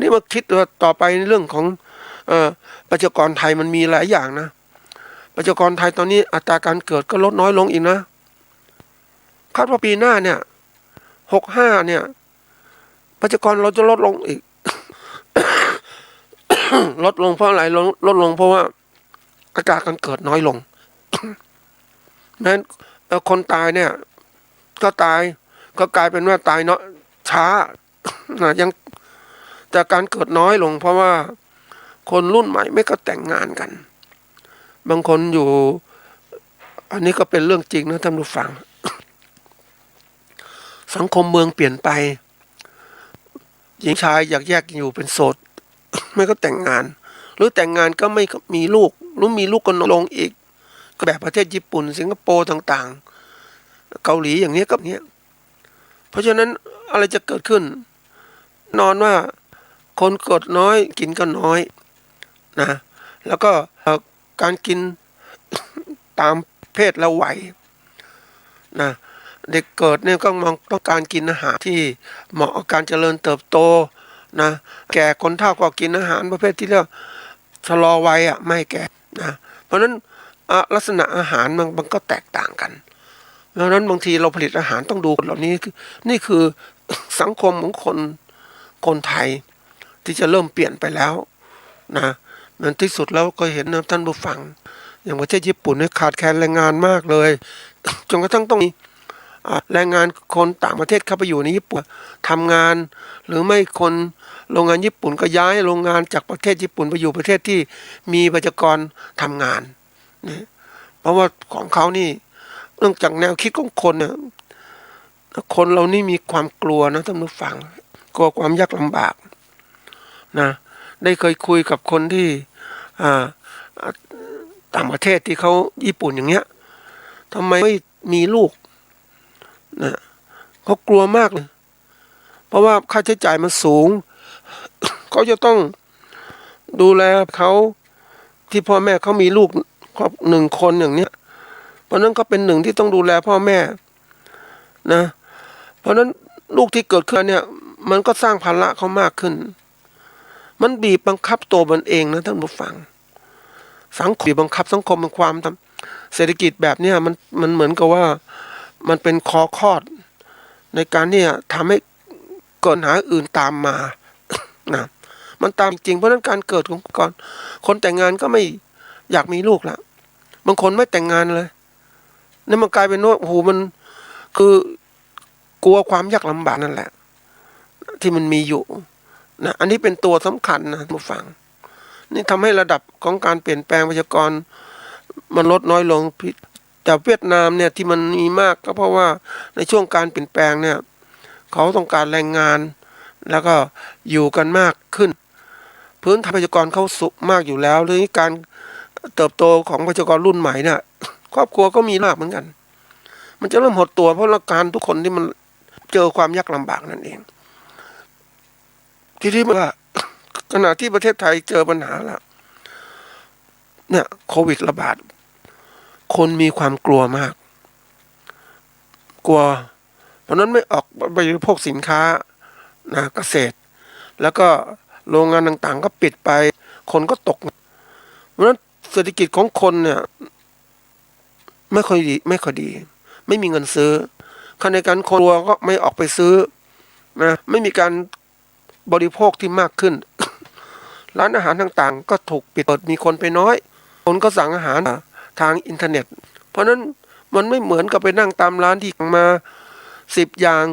นี่มาคิดว่าต่อไปในเรื่องของประชากรไทยมันมีหลายอย่างนะประชากรไทยตอนนี้อัตราการเกิดก็ลดน้อยลงอีกนะคาดว่าปีหน้าเนี่ย65เนี่ยประชากรเราจะลดลงอีก ลดลงเพราะอะไรลดลงเพราะว่าอัตราการเกิดน้อยลง นั้นคนตายเนี่ยก็ตายก็กลายเป็นว่าตายเนาะช้า ยังแต่การเกิดน้อยลงเพราะว่าคนรุ่นใหม่ไม่ก็แต่งงานกันบางคนอยู่อันนี้ก็เป็นเรื่องจริงนะท่านผู้ฟัง สังคมเมืองเปลี่ยนไปหญิงชายอยากแยกอยู่เป็นโสด ไม่ก็แต่งงานหรือแต่งงานก็ไม่มีลูกหรือมีลูกก็น้อยลงอีกก็แบบประเทศญี่ปุ่นสิงคโปร์ต่างๆเกาหลีอย่างนี้ก็เนี้ยเพราะฉะนั้นอะไรจะเกิดขึ้นนอนว่าคนเกิดน้อยกินก็น้อยนะแล้วก็การกิน ตามเพศและวัยนะเด็กเกิดเนี่ยก็ต้องการกินอาหารที่เหมาะกับการเจริญเติบโต นะแก่คนเฒ่าก็กินอาหารประเภทที่เรียกชะลอวัยไม่ให้แก่นะเพราะฉะนั้นลักษณะอาหารมันก็แตกต่างกันเพราะฉะนั้นบางทีเราผลิตอาหารต้องดูเหล่านี้นี่คือ สังคมของคนไทยที่จะเริ่มเปลี่ยนไปแล้วนะในที่สุดแล้วก็เห็นนะท่านผู้ฟังอย่างประเทศญี่ปุ่นเนี่ยขาดแคลนแรงงานมากเลย จนกระทั่งต้องมีแรงงานคนต่างประเทศเข้าไปอยู่ในญี่ปุ่นทำงานหรือไม่คนโรงงานญี่ปุ่นก็ย้ายโรงงานจากประเทศญี่ปุ่นไปอยู่ประเทศที่มีประชากรทำงานนะเพราะว่าของเขานี่เนื่องจากแนวคิดของคนเนี่ยคนเรานี่มีความกลัวนะท่านผู้ฟังกลัวความยากลำบากนะได้เคยคุยกับคนที่ต่างประเทศที่เขาญี่ปุ่นอย่างเงี้ยทำไมไม่มีลูกนะเขากลัวมากเลยเพราะว่าค่าใช้จ่ายมันสูง เขาจะต้องดูแลเขาที่พ่อแม่เขามีลูกครอบหนึ่งคนอย่างเนี้ยเพราะนั้นก็เป็นหนึ่งที่ต้องดูแลพ่อแม่นะเพราะนั้นลูกที่เกิดขึ้นเนี่ยมันก็สร้างภาระเขามากขึ้นมันบีบบังคับตัวมันเองนะท่านผู้ฟังสังคมบีบบังคับสังคมเป็นความเศรษฐกิจแบบเนี้ยมันเหมือนกับว่ามันเป็นคอคลอดในการเนี่ยทำให้เกิดปัญหาอื่นตามมา นะมันตามจริงเพราะนั้นการเกิดของก่อนคนแต่งงานก็ไม่อยากมีลูกละบางคนไม่แต่งงานเลยนั่นมันกลายเป็นว่าโอ้โหมันคือกลัวความยากลำบากนั่นแหละที่มันมีอยู่นะอันนี้เป็นตัวสำคัญนะผู้ฟังนี่ทำให้ระดับของการเปลี่ยนแปลงประชากรมันลดน้อยลงแต่เวียดนามเนี่ยที่มันมีมากก็เพราะว่าในช่วงการเปลี่ยนแปลงเนี่ยเขาต้องการแรงงานแล้วก็อยู่กันมากขึ้นพื้นฐานประชากรเขาสูงมากอยู่แล้วเรื่องการเติบโตของประชากรรุ่นใหม่เนี่ยครอบครัวก็มีมากเหมือนกันมันจะเริ่มหดตัวเพราะละการทุกคนที่มันเจอความยากลำบากนั่นเองที่ว่าขณะที่ประเทศไทยเจอปัญหาแล้วเนี่ยโควิดระบาดคนมีความกลัวมากกลัวเพราะนั้นไม่ออกบริโภคสินค้านะเกษตรแล้วก็โรงงานต่างๆก็ปิดไปคนก็ตกเพราะฉะนั้นเศรษฐกิจของคนเนี่ยไม่ค่อยดีไม่มีเงินซื้อขณะเดียวกันคนกลัวก็ไม่ออกไปซื้อนะไม่มีการบริโภคที่มากขึ้น ร้านอาหารต่างๆก็ถูกปิดเปิดมีคนไปน้อยคนก็สั่งอาหารทางอินเทอร์เน็ตเพราะนั้นมันไม่เหมือนกับไปนั่งตามร้านที่มา10 อย่าง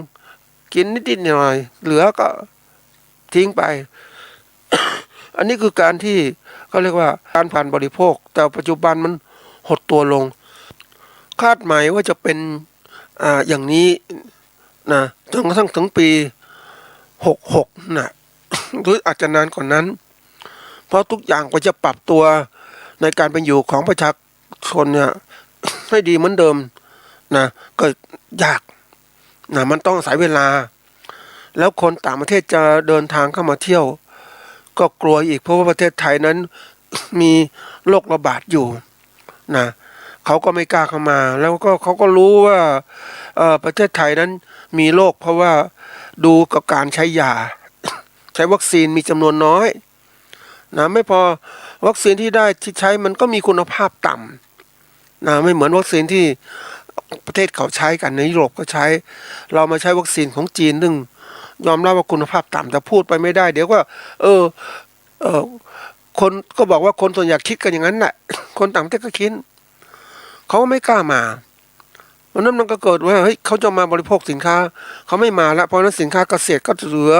กินนิดๆหน่อยเหลือก็ทิ้งไป อันนี้คือการที่เขาเรียกว่าการผ่านบริโภคแต่ปัจจุบันมันหดตัวลงคาดหมายว่าจะเป็นอย่างนี้นะจนกระทั่งถึงปี66นะหรืออาจจะนานกว่านั้นเพราะทุกอย่างก็จะปรับตัวในการเป็นอยู่ของประชาชนเนี่ยให้ดีเหมือนเดิมนะก็ยากนะมันต้องอาศัยเวลาแล้วคนต่างประเทศจะเดินทางเข้ามาเที่ยวก็กลัวอีกเพราะว่าประเทศไทยนั้น มีโรคระบาดอยู่นะเขาก็ไม่กล้าเข้ามาแล้วก็เขาก็รู้ว่าประเทศไทยนั้นมีโรคเพราะว่าดูกับการใช้ยา ใช้วัคซีนมีจำนวนน้อยนะไม่พอวัคซีนที่ได้ที่ใช้มันก็มีคุณภาพต่ำนะไม่เหมือนวัคซีนที่ประเทศเขาใช้กันในยุโรปก็ใช้เรามาใช้วัคซีนของจีนซึ่งยอมรับว่าคุณภาพต่ำแต่พูดไปไม่ได้เดี๋ยวก็คนก็บอกว่าคนส่วนใหญ่คิดกันอย่างนั้นแหละ คนต่างประเทศก็คิดเขาไม่กล้ามาเพราะนั้นมันก็เกิดว่าเฮ้ยเขาจะมาบริโภคสินค้าเขาไม่มาแล้วเพราะนั้นสินค้าเกษตรก็เหลือ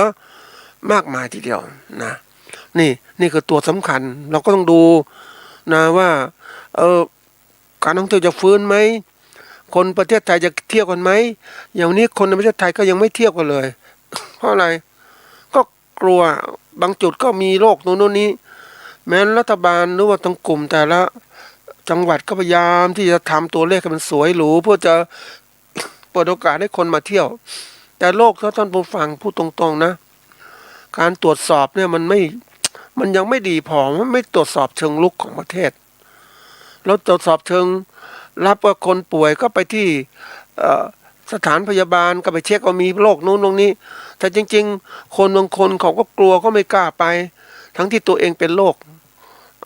มากมายทีเดียวนะนี่คือตัวสำคัญเราก็ต้องดูนะว่าการท่องเที่ยวจะฟื้นไหมคนประเทศไทยจะเที่ยวกันไหมอย่างนี้คนในประเทศไทยก็ยังไม่เที่ยวกันเลย เพราะอะไรก็กลัวบางจุดก็มีโรคโน่นนี้แม้รัฐบาลหรือว่าทั้งกลุ่มแต่ละจังหวัดก็พยายามที่จะทำตัวเลขให้มันสวยหรูเพื่อจะเปิดโอกาสให้คนมาเที่ยวแต่โลกถ้าท่านผู้ฟังพูดตรงๆนะการตรวจสอบเนี่ยมันยังไม่ดีพอมันไม่ตรวจสอบเชิงลุกของประเทศเราตรวจสอบเชิงรับว่าคนป่วยก็ไปที่ส สถานพยาบาลก็ไปเช็คว่ามีโรคนู้นโรคนี้แต่จริงๆคนบางคนเขาก็กลัวก็ไม่กล้าไป ทั้งที่ตัวเองเป็นโรค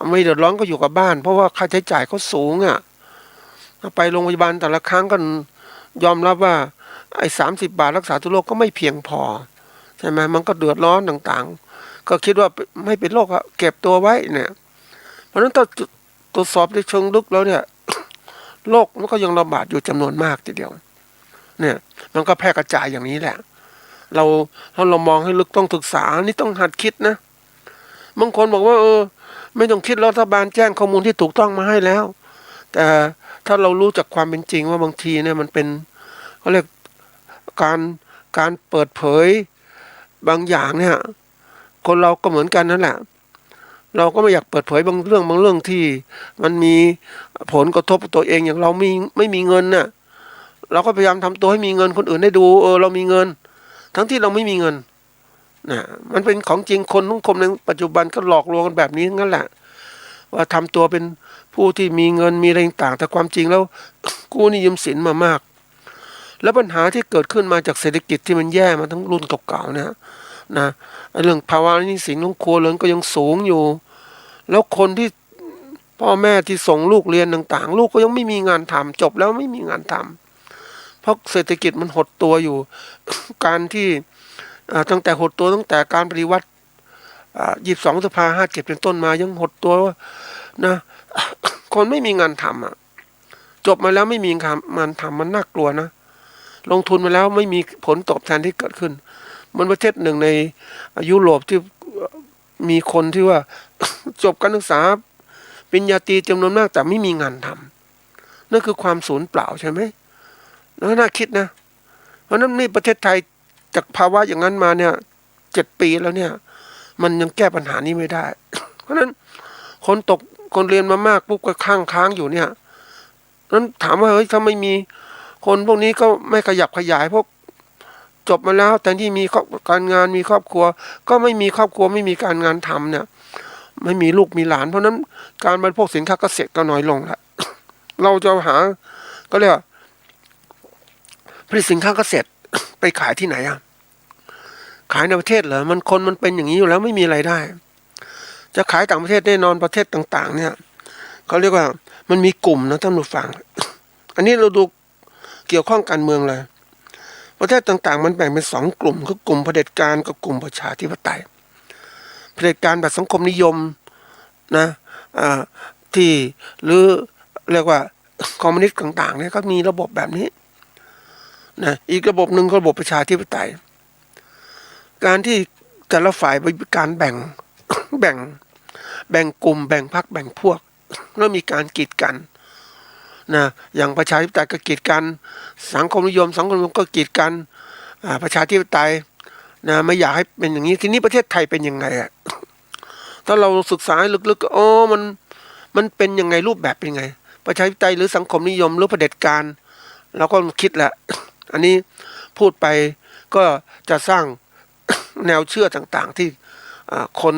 ไม่เดือดร้อนก็อยู่กับบ้านเพราะว่าค่าใช้จ่ายเขาสูงไปโรงพยาบาลแต่ละครั้งก็ยอมรับว่าไอ้30 บาทรักษาทุกโรคก็ไม่เพียงพอใช่ไหมมันก็เดือดร้อนต่างๆก็คิดว่าไม่เป็นโรคอะเก็บตัวไว้เนี่ยเพราะฉะนั้นถ้าตรวจสอบในเชิงลึกแล้วเนี่ย โรคมันก็ยังระบาดอยู่จำนวนมากทีเดียวเนี่ยมันก็แพร่กระจายอย่างนี้แหละถ้าเรามองให้ลึกต้องศึกษานี่ต้องหัดคิดนะบางคนบอกว่าไม่ต้องคิดรัฐบาลแจ้งข้อมูลที่ถูกต้องมาให้แล้วแต่ถ้าเรารู้จากความเป็นจริงว่าบางทีเนี่ยมันเป็นเขาเรียกการเปิดเผยบางอย่างเนี่ยคนเราก็เหมือนกันนั่นแหละเราก็ไม่อยากเปิดเผยบางเรื่องที่มันมีผลกระทบกับตัวเองอย่างเราไม่มีเงินน่ะเราก็พยายามทำตัวให้มีเงินคนอื่นได้ดูเรามีเงินทั้งที่เราไม่มีเงินนะมันเป็นของจริงคนทุกคนในปัจจุบันก็หลอกลวงกันแบบนี้งั้นแหละว่าทำตัวเป็นผู้ที่มีเงินมีอะไรต่างแต่ความจริงแล้ว กู้หนี้ยืมสินมามากแล้วปัญหาที่เกิดขึ้นมาจากเศรษฐกิจที่มันแย่มาทั้งรุ่นเก่าๆเนี่ยนะเรื่องภาวะหนี้สินของครัวเรือนก็ยังสูงอยู่แล้วคนที่พ่อแม่ที่ส่งลูกเรียนต่างๆลูกก็ยังไม่มีงานทำจบแล้วไม่มีงานทำเพราะเศรษฐกิจมันหดตัวอยู่ การที่ตั้งแต่หดตัวตั้งแต่การปฏิวัติ22 พฤษภาคม 57เป็นต้นมายังหดตัวนะ คนไม่มีงานทำจบมาแล้วไม่มีงานทำมันน่ากลัวนะลงทุนมาแล้วไม่มีผลตอบแทนที่เกิดขึ้นมันประเทศหนึ่งในยุโรปที่มีคนที่ว่า จบการศึกษาปริญญาตรีจำนวนมากแต่ไม่มีงานทำนั่นคือความสูญเปล่าใช่ไหมแล้วน่าคิดนะเพราะนั้นนี่ประเทศไทยจากภาวะอย่างนั้นมาเนี่ย7 ปีแล้วเนี่ยมันยังแก้ปัญหานี้ไม่ได้ เพราะนั้นคนเรียนมามากปุ๊บก็ค้างอยู่เนี่ยนั้นถามว่าเฮ้ยถ้าไม่มีคนพวกนี้ก็ไม่ขยับขยายพวกจบมาแล้วแต่ที่มีการงานมีครอบครัวก็ไม่มีครอบครัวไม่มีการงานทำเนี่ยไม่มีลูกมีหลานเพราะนั้นการบริโภคสินค้าเกษตรก็น้อยลงละเราจะหาก็เรียกว่าผลิตสินค้าเกษตร ไปขายที่ไหนขายในประเทศเหรอมันเป็นอย่างนี้อยู่แล้วไม่มีอะไรได้จะขายต่างประเทศแน่นอนประเทศต่างๆเนี่ยเขาเรียกว่ามันมีกลุ่มนะท่านผู้ฟัง อันนี้เราดูเกี่ยวข้องการเมืองเลยประเทศต่างๆมันแบ่งเป็น2 กลุ่มคือกลุ่มเผด็จการกับกลุ่มประชาธิปไตยเผด็จการแบบสังคมนิยมนะที่หรือเรียกว่าคอมมิวนิสต์ต่างๆเนี่ยก็มีระบบแบบนี้นะอีกระบบหนึ่งก็ระบบประชาธิปไตยการที่แต่ละฝ่ายมีการแบ่ง แบ่งกลุ่มแบ่งพรรคแบ่งพวกแล้วมีการกีดกันนะอย่างประชาธิปไตยก็กีดกันสังคมนิยมก็กีดกันประชาธิปไตยนะไม่อยากให้เป็นอย่างนี้ทีนี้ประเทศไทยเป็นยังไงถ้าเราศึกษาลึกๆมันเป็นยังไงรูปแบบเป็นยังไงประชาธิปไตยหรือสังคมนิยมหรือเผด็จการเราก็คิดแหละ อันนี้พูดไปก็จะสร้าง แนวเชื่อต่างๆที่คน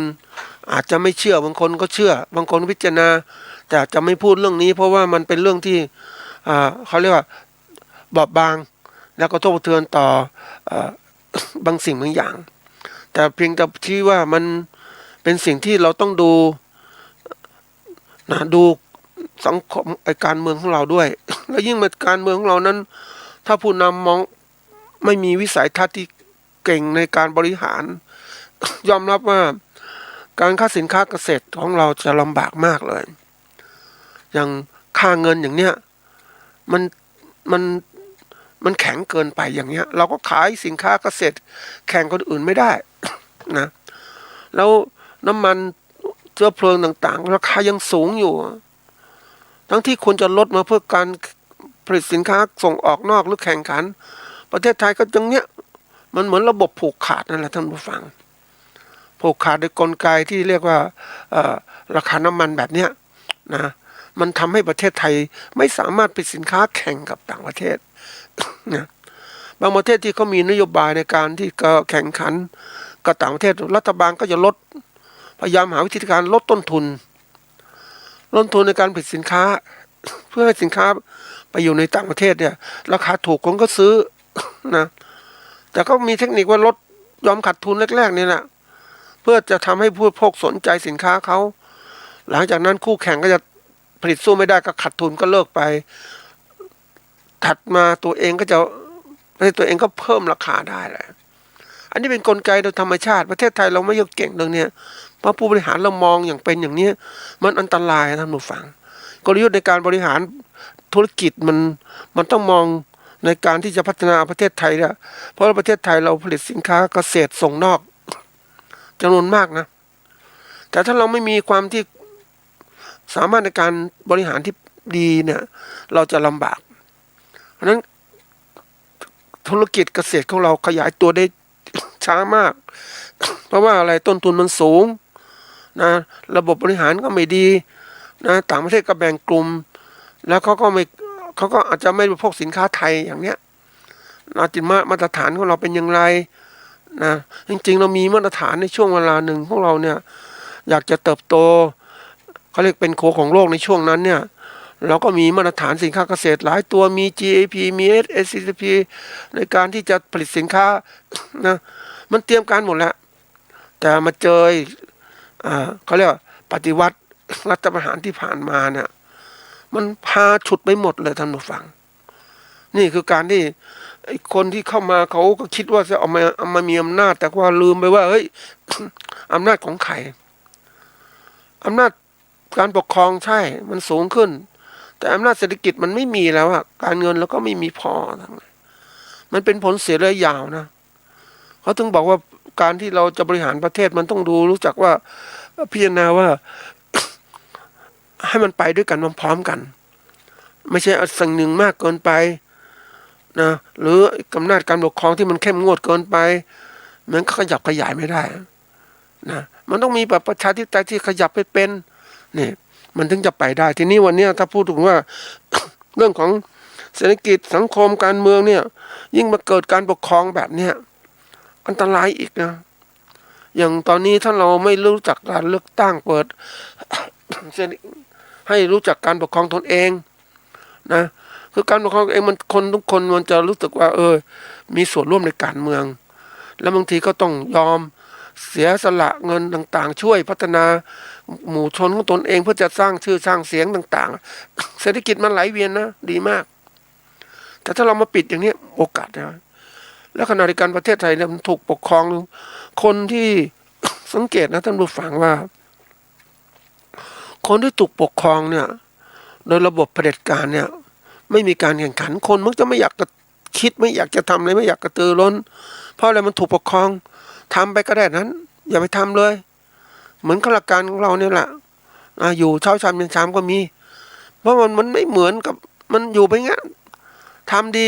อาจจะไม่เชื่อบางคนก็เชื่อบางคนพิจารณาแต่จะไม่พูดเรื่องนี้เพราะว่ามันเป็นเรื่องที่เขาเรียกว่าบอบบางแล้วก็กระทบกระเทือนต่อบางสิ่งบางอย่างแต่เพียงแต่ที่ว่ามันเป็นสิ่งที่เราต้องดูดูสังคมการเมืองของเราด้วย และยิ่งเป็นการเมืองของเรานั้นถ้าผู้นำมองไม่มีวิสัยทัศน์ที่เก่งในการบริหาร ยอมรับว่าการค้าสินค้าเกษตรของเราจะลำบากมากเลยอย่างค่าเงินอย่างเนี้ยมันแข็งเกินไปอย่างเนี้ยเราก็ขายสินค้าเกษตรแข่งคนอื่นไม่ได้ นะแล้วน้ำมันเชื้อเพลิงต่างๆราคายังสูงอยู่ทั้งที่ควรจะลดมาเพื่อการผลิตสินค้าส่งออกนอกหรือแข่งขันประเทศไทยก็จังเนี้ยมันเหมือนระบบผูกขาดนั่นแหละท่านผู้ฟังผูกขาดโดยกลไกที่เรียกว่าราคาน้ำมันแบบเนี้ยนะมันทำให้ประเทศไทยไม่สามารถผลิตสินค้าแข่งกับต่างประเทศ นะบางประเทศที่เขามีนโยบายในการที่แข่งขันกับต่างประเทศรัฐบาลก็จะพยายามหาวิธีการลดต้นทุนในการผลิตสินค้า เพื่อให้สินค้าไปอยู่ในต่างประเทศเนี่ยราคาถูกคนก็ซื้อ นะแต่ก็มีเทคนิคว่าลดยอมขาดทุนแรกๆนี่แหละเพื่อจะทำให้ผู้บริโภคสนใจสินค้าเขาหลังจากนั้นคู่แข่งก็จะผลิตสู้ไม่ได้ก็ขาดทุนก็เลิกไปถัดมาตัวเองก็จะให้ตัวเองก็เพิ่มราคาได้แหละอันนี้เป็นกลไกโดยธรรมชาติประเทศไทยเราไม่ยกเก่งเรื่องนี้เพราะผู้บริหารเรามองอย่างเป็นอย่างนี้มันอันตรายท่านผู้ฟังกลยุทธ์ในการบริหารธุรกิจมันต้องมองในการที่จะพัฒนาประเทศไทยเนี่ยเพราะประเทศไทยเราผลิตสินค้าเกษตรส่งนอกจำนวนมากนะแต่ถ้าเราไม่มีความที่สามารถในการบริหารที่ดีเนี่ยเราจะลำบากเพราะฉะนั้นธุรกิจเกษตรของเราขยายตัวได้ช้ามากเพราะว่าอะไรต้นทุนมันสูงนะระบบบริหารก็ไม่ดีนะต่างประเทศก็แบ่งกลุ่มแล้วเขาก็อาจจะไม่บริโภคสินค้าไทยอย่างเนี้ยจิตมาตรฐานของเราเป็นอย่างไรนะจริงๆเรามีมาตรฐานในช่วงเวลาหนึ่งพวกเราเนี่ยอยากจะเติบโตเขาเรียกเป็นโคของโลกในช่วงนั้นเนี่ยเราก็มีมาตรฐานสินค้าเกษตรหลายตัวมี GAP มี SCCP ในการที่จะผลิตสินค้านะมันเตรียมการหมดแล้วแต่มาเจอเขาเรียกว่าปฏิวัติรัฐประหารที่ผ่านมาเนี่ยมันพาฉุดไปหมดเลยท่านผู้ฟังนี่คือการที่ไอ้คนที่เข้ามาเขาก็คิดว่าจะเอามามีอำนาจแต่ว่าลืมไปว่าเฮ้ย อำนาจของใครอำนาจการปกครองใช่มันสูงขึ้นแต่อำนาจเศรษฐกิจมันไม่มีแล้วอะการเงินแล้วก็ไม่มีพอทั้งนั้นมันเป็นผลเสียระยะยาวนะเขาถึงบอกว่าการที่เราจะบริหารประเทศมันต้องรู้จักว่าพิจารณาว่า ให้มันไปด้วยกันพร้อมๆกันไม่ใช่สิ่งหนึ่งมากเกินไปนะหรืออำนาจการปกครองที่มันเข้มงวดเกินไปมันก็ขยับขยายไม่ได้นะมันต้องมีแบบประชาธิปไตยที่ขยับไปเป็นนี่มันถึงจะไปได้ทีนี้วันนี้ถ้าพูดถึงว่า เรื่องของเศรษฐกิจสังคมการเมืองเนี่ยยิ่งมาเกิดการปกครองแบบเนี้ยอันตรายอีกนะอย่างตอนนี้ถ้าเราไม่รู้จักการเลือกตั้งเปิด ให้รู้จักการปกครองตนเองนะคือการปกครองเองมันคนทุกคนมันจะรู้สึกว่ามีส่วนร่วมในการเมืองแล้วบางทีก็ต้องยอมเสียสละเงินต่างๆช่วยพัฒนาหมู่ชนของตนเองเพื่อจะสร้างชื่อสร้างเสียงต่างๆเศรษฐกิจมันไหลเวียนนะดีมากแต่ถ้าเรามาปิดอย่างนี้โอกาสนะแล้วขณะเดียวกันประเทศไทยเนี่ยมันถูกปกครองคนที่ สังเกตนะท่านผู้ฟังว่าคนที่ถูกปกครองเนี่ยโดยระบบเผด็จการเนี่ยไม่มีการแข่งขันคนมักจะไม่อยากจะคิดไม่อยากจะทำอะไรไม่อยากกระตือร้นเพราะอะไรมันถูกปกครองทำไปก็ได้นั้นอย่าไปทำเลยเหมือนข้าราชการของเราเนี่ยแหละอยู่เช้าชามเย็นชามก็มีเพราะมันไม่เหมือนกับมันอยู่ไปงั้นทำดี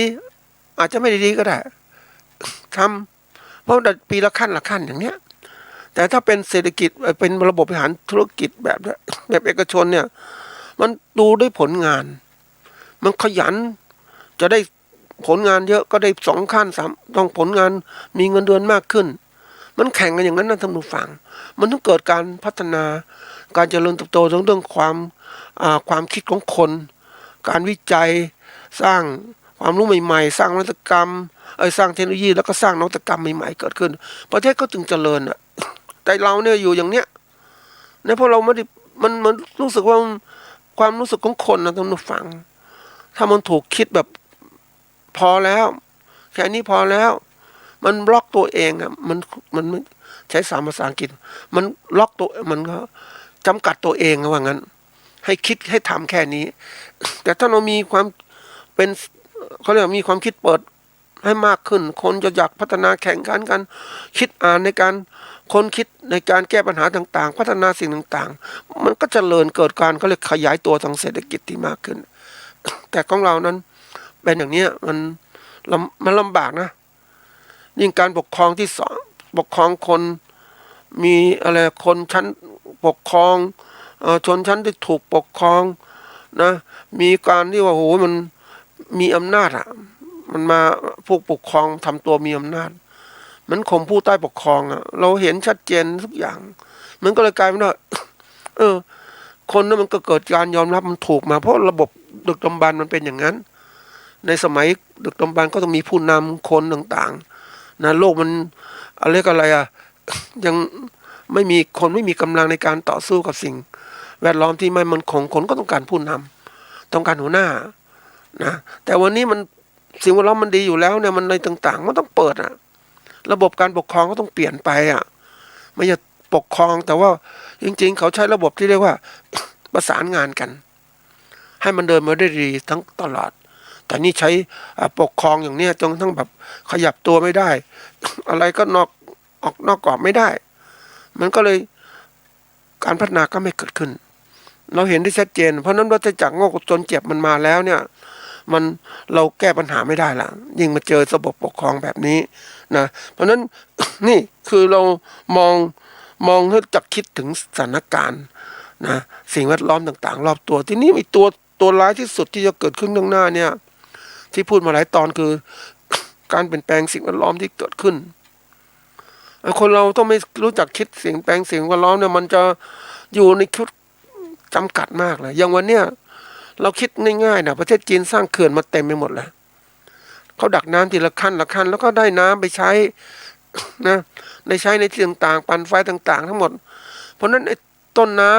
อาจจะไม่ดีก็ได้ทำเพราะปีละขั้นละขั้นอย่างเนี้ยแต่ถ้าเป็นเศรษฐกิจเป็นระบบบบริหารธุรกิจแบบเอกชนเนี่ยมันดูด้วยผลงานมันขยันจะได้ผลงานเยอะก็ได้2 ขั้น3ต้องผลงานมีเงินเดือนมากขึ้นมันแข่งกันอย่างนั้นนะท่านผู้ฟังมันต้องเกิดการพัฒนาการเจริญเติบโตทั้งเรื่องความคิดของคนการวิจัยสร้างความรู้ใหม่ๆสร้างนวัตกรรมสร้างเทคโนโลยีแล้วก็สร้างนวัตกรรมใหม่ๆเกิดขึ้นประเทศก็จึงเจริญอ่ะแต่เราเนี่ยอยู่อย่างเนี้ยเนี่ยเพราะเราไม่ได้มันรู้สึกว่าความรู้สึกของคนนะท่านผู้ฟังถ้ามันถูกคิดแบบพอแล้วแค่นี้พอแล้วมันบล็อกตัวเองอ่ะมันใช้ภาษาอังกฤษมันล็อกตัวมันก็จำกัดตัวเองว่างั้นให้คิดให้ทำแค่นี้แต่ถ้าเรามีความเป็นเขาเรียกมีความคิดเปิดให้มากขึ้นคนจะอยากพัฒนาแข่งขันกันคิดอ่านในการคนคิดในการแก้ปัญหาต่างๆพัฒนาสิ่งต่างๆมันก็เจริญเกิดการเขาเรียกขยายตัวทางเศรษฐกิจที่มากขึ้นแต่ของเรานั้นเป็นอย่างนี้มันลำบากนะยิ่งการปกครองที่ปกครองคนมีอะไรคนชั้นปกครองชนชั้นที่ถูกปกครองนะมีการที่ว่าโหมันมีอำนาจอ่ะมันมาพวกปกครองทำตัวมีอำนาจมันข่มผู้ใต้ปกครองอ่ะเราเห็นชัดเจนทุกอย่างมันก็เลยกลายเป็นว่า คนนั้นมันก็เกิดการยอมรับมันถูกมาเพราะระบบดึกดำบรรพ์มันเป็นอย่างนั้น ในสมัยดึกดำบรรพ์ก็ต้องมีผู้นำคนต่างๆนะโลกมันอะไรยังไม่มีคนไม่มีกำลังในการต่อสู้กับสิ่งแวดล้อมที่ไม่มั่นคงคนก็ต้องการผู้นำต้องการหัวหน้านะแต่วันนี้มันสิ่งแวดล้อมมันดีอยู่แล้วเนี่ยมันในต่างๆมันต้องเปิดระบบการปกครองก็ต้องเปลี่ยนไปไม่ใช่ปกครองแต่ว่าจริงๆเขาใช้ระบบที่เรียกว่า ประสานงานกันให้มันเดินมาได้ดีทั้งตลอดแต่นี่ใช้ปกครองอย่างเนี้ยจนทั้งแบบขยับตัวไม่ได้ อะไรก็ออกนอกกรอบไม่ได้มันก็เลยการพัฒนาก็ไม่เกิดขึ้นเราเห็นได้ชัดเจนเพราะนั้นวัฏจักรโง่จนเจ็บมันมาแล้วเนี่ยมันเราแก้ปัญหาไม่ได้ละยิ่งมาเจอระบบปกครองแบบนี้นะเพราะนั้น นี่คือเรามองให้จักคิดถึงสถานการณ์นะสิ่งแวดล้อมต่างๆรอบตัวที่นี่มีตัวร้ายที่สุดที่จะเกิดขึ้นข้างหน้าเนี่ยที่พูดมาหลายตอนคือ การเปลี่ยนแปลงสิ่งแวดล้อมที่เกิดขึ้นคนเราต้องไม่รู้จักคิดสิ่งแปลงสิ่งแวดล้อมเนี่ยมันจะอยู่ในชุดจำกัดมากเลยอย่างวันเนี้ยเราคิดง่ายๆนะประเทศจีนสร้างเขื่อนมาเต็มไปหมดแล้วเขาดักน้ำทีละขั้นแล้วก็ได้น้ำไปใช้นะได้ใช้ในที่ต่างๆปั่นไฟต่างๆทั้งหมดเพราะนั้นไอ้ต้นน้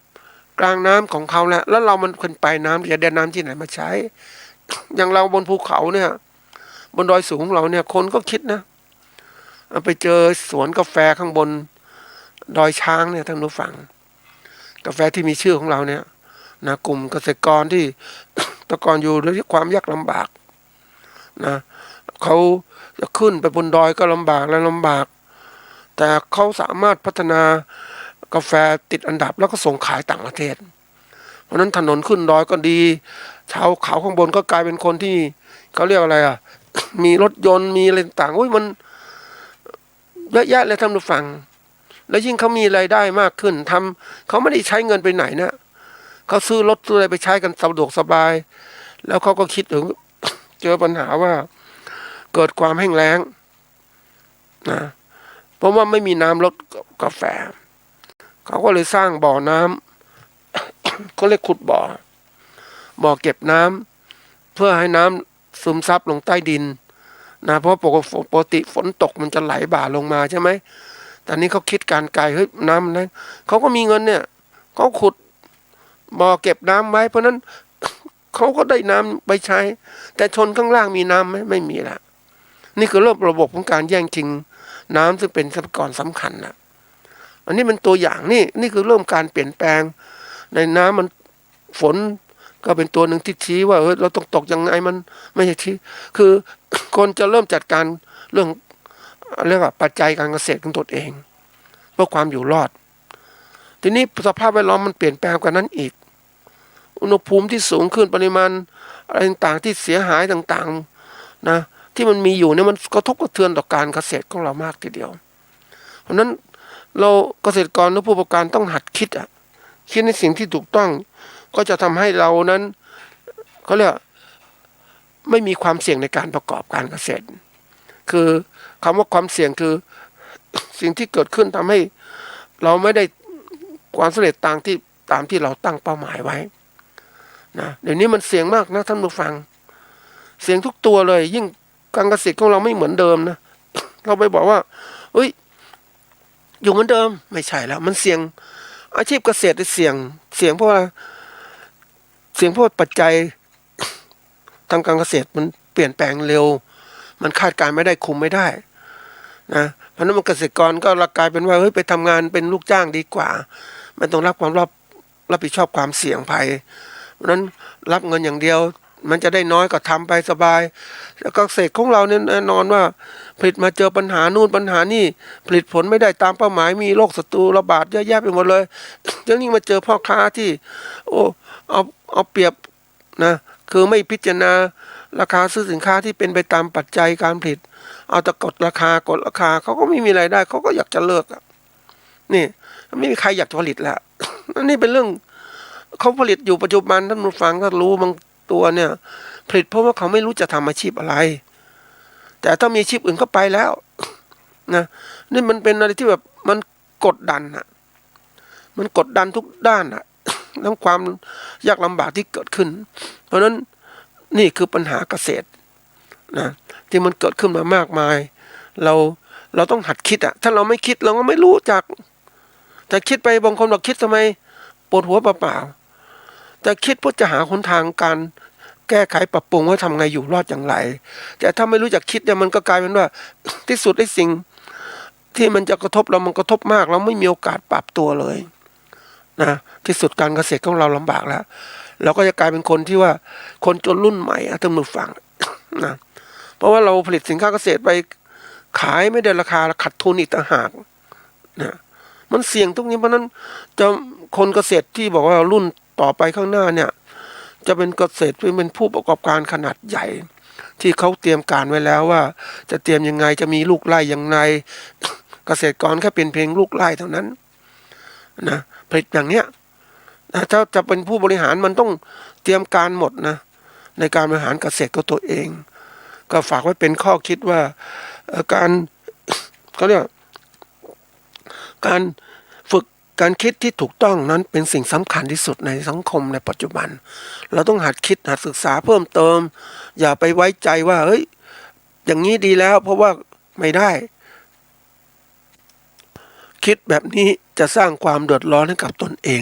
ำกลางน้ำของเขาแล้วเรามันคนไปน้ำจะได้น้ำที่ไหนมาใช้อย่างเราบนภูเขาเนี่ยบนดอยสูงของเราเนี่ยคนก็คิดนะไปเจอสวนกาแฟข้างบนดอยช้างเนี่ยท่านผู้ฟังกาแฟที่มีชื่อของเราเนี่ยนะกลุ่มเกษตรกรที่ แต่ก่อนอยู่ด้วยความยากลำบากนะเขาจะขึ้นไปบนดอยก็ลำบากแต่เขาสามารถพัฒนากาแฟติดอันดับแล้วก็ส่งขายต่างประเทศเพราะนั้นถนนขึ้นดอยก็ดีชาวเขาข้างบนก็กลายเป็นคนที่เขาเรียกอะไรมีรถยนต์มีอะไรต่างมันเยอะแยะเลยท่านผู้ฟังแล้วยิ่งเขามีรายได้มากขึ้นเขาไม่ได้ใช้เงินไปไหนนะเขาซื้อรถซื้ออะไรไปใช้กันสะดวกสบายแล้วเขาก็คิดถึง เจอปัญหาว่าเกิดความแห้งแล้งนะเพราะว่าไม่มีน้ำรดกาแฟเขาก็เลยสร้างบ่อน้ำ เขาเรียกขุดบ่อเก็บน้ำเพื่อให้น้ำซึมซับลงใต้ดินนะเพราะปกติฝนตกมันจะไหลบ่าลงมาใช่ไหมแต่นี้เขาคิดการไกลน้ำนั้นเขาก็มีเงินเนี่ยเขาขุดบ่อเก็บน้ำไว้เพราะนั้น เขาก็ได้น้ำไปใช้แต่ชนข้างล่างมีน้ำไหมไม่มีละนี่คือระบบของการแย่งชิงน้ำซึ่งเป็นทรัพยากรสำคัญนะอันนี้เป็นตัวอย่างนี่คือเริ่มการเปลี่ยนแปลงในน้ำมันฝนก็เป็นตัวหนึ่งที่ชี้ว่าเราต้องตกยังไงมันไม่ใช่ชี้คือคนจะเริ่มจัดการเรื่องเรียกว่าปัจจัยการเกษตรของตนเองเพื่อความอยู่รอดทีนี้สภาพแวดล้อมมันเปลี่ยนแปลงกว่านั้นอีกอุณหภูมิที่สูงขึ้นปริมาณอะไรต่างๆที่เสียหายต่างๆนะที่มันมีอยู่เนี่ยมันกระทบกระเทือนต่อการเกษตรของเรามากทีเดียวเพราะนั้นเราเกษตรกรและผู้ประกอบการต้องหัดคิดในสิ่งที่ถูกต้องก็จะทำให้เรานั้นเขาเรียกไม่มีความเสี่ยงในการประกอบการเกษตรคือคำว่าความเสี่ยงคือสิ่งที่เกิดขึ้นทำให้เราไม่ได้ความสำเร็จตามที่เราตั้งเป้าหมายไว้นะเดี๋ยวนี้มันเสี่ยงมากนะท่านผู้ฟังเสี่ยงทุกตัวเลยยิ่งการเกษตรของเราไม่เหมือนเดิมนะ เราไปบอกว่าอยู่เหมือนเดิมไม่ใช่แล้วมันเสี่ยงอาชีพเกษตรเสี่ยงเพราะว่าเสี่ยงเพราะปัจจัย ทางการเกษตรมันเปลี่ยนแปลงเร็วมันคาดการไม่ได้คุมไม่ได้นะเพราะนั้นเกษตรกรก็กลายเป็นว่าไปทำงานเป็นลูกจ้างดีกว่าไม่ต้องรับผิดชอบความเสี่ยงภัยเพราะนั้นรับเงินอย่างเดียวมันจะได้น้อยก็ทำไปสบายแล้วก็เกษตรของเราเนี่ยแน่นอนว่าผลิตมาเจอปัญหานู่นปัญหานี่ผลิตผลไม่ได้ตามเป้าหมายมีโรคศัตรูระบาดเยอะแยะไปหมดเลยยังนี่มาเจอพ่อค้าที่เอาเปรียบนะคือไม่พิจารณาราคาซื้อสินค้าที่เป็นไปตามปัจจัยการผลิตเอาแต่กดราคเขาก็ไม่มีรายได้เขาก็อยากจะเลิกนี่ไม่มีใครอยากจะผลิตแล้วนี่เป็นเรื่องเขาผลิตอยู่ปัจจุบันท่านผู้ฟังก็รู้บางตัวเนี่ยผลิตเพราะว่าเขาไม่รู้จะทำอาชีพอะไรแต่ถ้ามีอาชีพอื่นก็ไปแล้วนะนี่มันเป็นอะไรที่แบบมันกดดันมันกดดันทุกด้านทั้งความยากลำบากที่เกิดขึ้นเพราะฉะนั้น นี่คือปัญหาเกษตรนะที่มันเกิดขึ้นมามากมายเราต้องหัดคิดถ้าเราไม่คิดเราก็ไม่รู้จักแต่คิดไปบางคนบอกคิดทำไมปวดหัวเปล่าๆแต่คิดเพื่อจะหาหนทางการแก้ไขปรับปรุงว่าทำไงอยู่รอดอย่างไรแต่ถ้าไม่รู้จักคิดเนี่ยมันก็กลายเป็นว่า ที่สุดไอ้สิ่งที่มันจะกระทบเรามันกระทบมากเราไม่มีโอกาสปรับตัวเลยนะที่สุดการเกษตรของเราลำบากแล้วเราก็จะกลายเป็นคนที่ว่าคนจนรุ่นใหม่ท่านผู้ฟัง นะเพราะว่าเราผลิตสินค้าเกษตรไปขายไม่ได้ราคาขาดทุนอีกต่างหากนะมันเสี่ยงตรงนี้เพราะนั้นจะคนเกษตรที่บอกว่ารุ่นต่อไปข้างหน้าเนี่ยจะเป็นเกษตรเป็นผู้ประกอบการขนาดใหญ่ที่เขาเตรียมการไว้แล้วว่าจะเตรียมยังไงจะมีลูกไร่ยังไง เกษตรกรแค่เป็นเพียงลูกไร่เท่านั้นนะผลิตอย่างเนี้ยนะถ้าจะเป็นผู้บริหารมันต้องเตรียมการหมดนะในการบริหารเกษตรของตัวเองก็ฝากไว้เป็นข้อคิดว่าการเขาเรียกการฝึกการคิดที่ถูกต้องนั้นเป็นสิ่งสำคัญที่สุดในสังคมในปัจจุบันเราต้องหัดคิดหัดศึกษาเพิ่มเติมอย่าไปไว้ใจว่าเฮ้ยอย่างนี้ดีแล้วเพราะว่าไม่ได้คิดแบบนี้จะสร้างความเดือดร้อนให้กับตนเอง